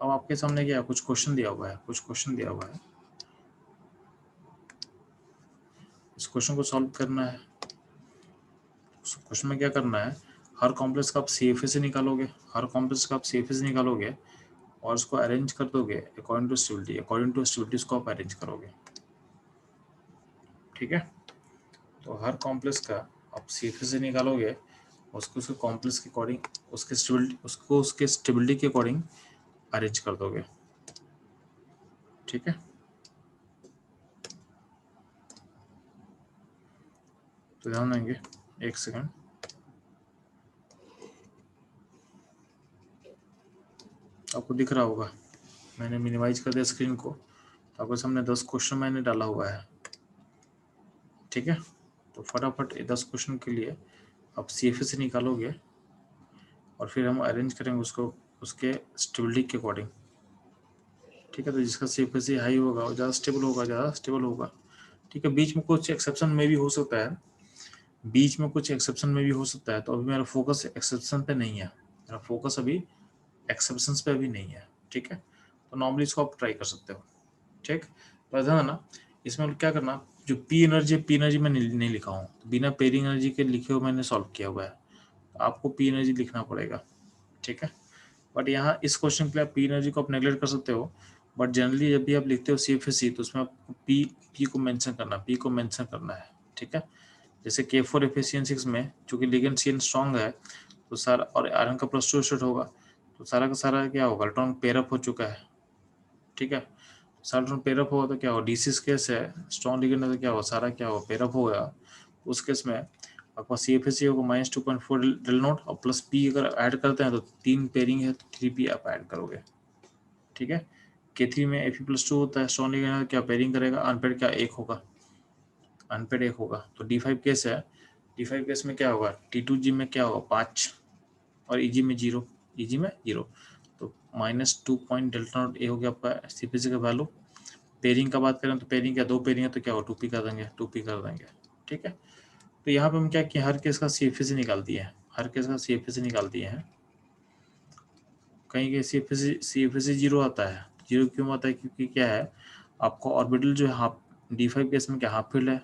अब आपके सामने क्या है, कुछ क्वेश्चन दिया हुआ है, कुछ क्वेश्चन दिया हुआ है, इस क्वेश्चन को सॉल्व करना है। उस क्वेश्चन में क्या करना है, हर कॉम्प्लेक्स का आप CFSE निकालोगे, हर कॉम्प्लेक्स का आप CFSE निकालोगे और उसको अरेंज कर दोगे अकॉर्डिंग टू स्टेबिलिटी उसको आप अरेंज करोगे, ठीक है। तो हर कॉम्प्लेक्स का आप CFSE निकालोगे, उसको उसके कॉम्प्लेक्स के अकॉर्डिंग, उसके स्टेबिलिटी के अकॉर्डिंग अरेंज कर दोगे, ठीक है। तो ध्यान देंगे, एक सेकंड, आपको दिख रहा होगा, मैंने मिनिमाइज कर दिया स्क्रीन को, तो आपके सामने 10 क्वेश्चन मैंने डाला हुआ है, ठीक है। तो फटाफट 10 क्वेश्चन के लिए आप CFSE निकालोगे और फिर हम अरेंज करेंगे उसको उसके स्टेबिलिटी के अकॉर्डिंग, ठीक है। तो जिसका CFSE हाई होगा वो ज़्यादा स्टेबल होगा, ज़्यादा स्टेबल होगा, ठीक है। बीच में कुछ एक्सेप्शन में भी हो सकता है, बीच में कुछ एक्सेप्शन में भी हो सकता है, तो अभी मेरा फोकस एक्सेप्शन पे नहीं है, मेरा फोकस अभी एक्सेप्शंस पे अभी नहीं है, ठीक है। तो नॉर्मली इसको आप ट्राई कर सकते हो, ठीक। तो ध्यान ना, इसमें क्या करना, जो पी एनर्जी मैं नहीं लिखा हूँ, तो बिना पेयरिंग एनर्जी के लिखे हुए मैंने सॉल्व किया हुआ है, तो आपको पी एनर्जी लिखना पड़ेगा, ठीक है। बट यहाँ इस क्वेश्चन के लिए आप पी एनर्जी को आप नेगलेक्ट कर सकते हो, बट जनरली जब भी आप लिखते हो CFSE तो उसमें आपको पी को मेंशन करना है, ठीक है। जैसे K4 FeCN6 में चूंकि लिगेंड CN स्ट्रॉन्ग है तो सारा, और आयरन का +2 स्टेट होगा, तो सारा का सारा क्या होगा, इलेक्ट्रॉन पेयरअप हो चुका है, ठीक है। सारा इलेक्ट्रॉन पेयरअप होगा तो क्या होगा, D6 केस है, स्ट्रॉन्ग लिगेंड है तो क्या होगा, सारा क्या होगा, पेयरअप हो गया। उस केस में आपके पास CFSE होगा -2.4 डेल नोट और प्लस P अगर ऐड करते हैं तो 3 पेयरिंग है तो 3P आप ऐड करोगे, ठीक है। K3 में Fe+2 होता है, स्ट्रॉन्ग लिगेंड है, क्या पेयरिंग करेगा, अनपेड क्या 1 होगा, अनपेड 1 होगा। तो D5 केस है, D5 केस में क्या होगा, T2G में क्या होगा 5 और EG में 0, EG में 0, तो -2 पॉइंट डेल्टा नॉट ए हो गया आपका CFSE का वैल्यू। पेयरिंग का बात करें तो पेयरिंग क्या, 2 पेयरिंग है तो क्या होगा 2P कर देंगे, ठीक है। तो यहाँ पे हम क्या किया, हर केस का CFSE निकाल दिए हैं, कहीं के CFSE 0 आता है, 0 क्यों आता है, क्योंकि क्या है आपको ऑर्बिटल जो है हाफ, D5 केस में क्या हाफ फील्ड है,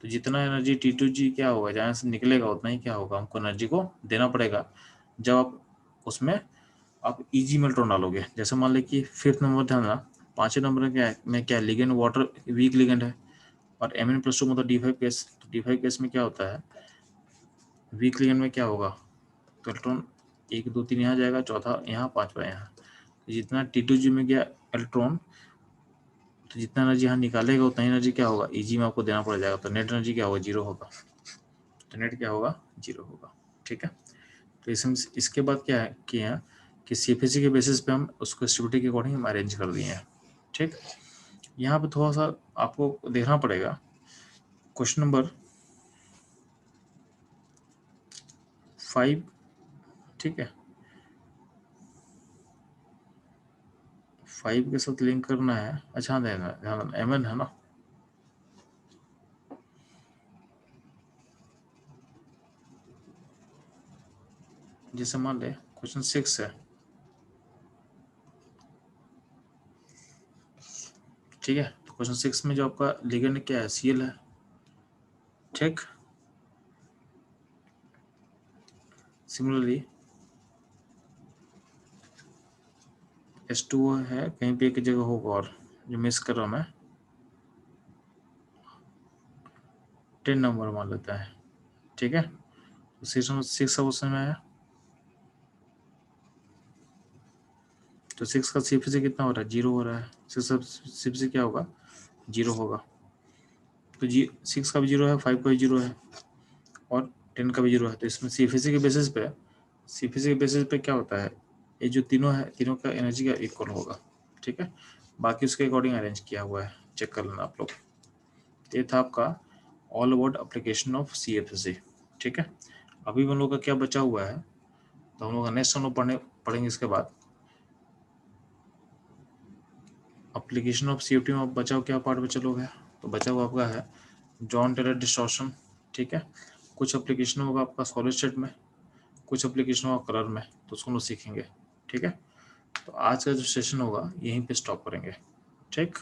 तो जितना एनर्जी T2G क्या होगा जहाँ से निकलेगा उतना ही क्या होगा हमको एनर्जी को देना पड़ेगा। जब आप उसमें आप EG में इलेक्ट्रॉन डालोगे, जैसे मान लें कि 5th नंबर ध्यान देना, 5वें नंबर में क्या लिगेंड वाटर वीक लिगेंड है और Mn+2 मतलब D5 केस, तो D5 केस में क्या होता है, वीक लिगेंड में क्या होगा, तो इलेक्ट्रॉन 1 2 3 यहाँ जाएगा, चौथा यहाँ, पांचवा यहाँ, तो जितना T2G में गया इलेक्ट्रॉन, तो जितना एनर्जी यहाँ निकालेगा उतना एनर्जी क्या होगा EG में आपको देना पड़ जाएगा, तो नेट एनर्जी क्या होगा 0 होगा, तो नेट क्या होगा 0 होगा, ठीक है। तो इसके बाद क्या है किए हैं कि CFSE के बेसिस पे हम उसको स्टेबिलिटी के अकॉर्डिंग हम अरेंज कर दिए हैं, ठीक। यहाँ पे थोड़ा सा आपको देखना पड़ेगा, क्वेश्चन नंबर 5, ठीक है, 5 के साथ लिंक करना है, अच्छा ध्यान MN है ना, जैसे मान ले क्वेश्चन 6 है, ठीक है। तो क्वेश्चन 6 में जो आपका लिगेंड क्या है, Cl है, ठीक। सिमिलरली H2O है, कहीं पे एक जगह होगा और जो मिस कर रहा हूँ मैं, 10 नंबर मान लेता है, ठीक है। तो 6 क्वेश्चन में है, तो 6 का CFSE कितना हो रहा है, 0 हो रहा है, 6 का CFSE क्या होगा 0 होगा, तो 6 का भी 0 है, 5 का भी 0 है और 10 का भी 0 है, तो इसमें CFSE के बेसिस पे क्या होता है, ये जो तीनों है, तीनों का एनर्जी का इक्वल होगा, ठीक है। बाकी उसके अकॉर्डिंग अरेंज किया हुआ है, चेक कर लेना आप लोग। ये था आपका all about application of CFSE, ठीक है। अभी हम लोग का क्या बचा हुआ है, तो हम लोग का नेक्स्ट हम लोग पढ़ेंगे इसके बाद एप्लीकेशन ऑफ CFT में बचा क्या पार्ट बचा लोग है, तो बचा हुआ आपका है जॉन टेलर डिस्टॉर्शन, ठीक है। कुछ एप्लीकेशन होगा आपका सॉलिड स्टेट में, कुछ एप्लीकेशन होगा कलर में, तो उसको हम लोग सीखेंगे, ठीक है। तो आज का जो सेशन होगा यहीं पे स्टॉप करेंगे, ठीक।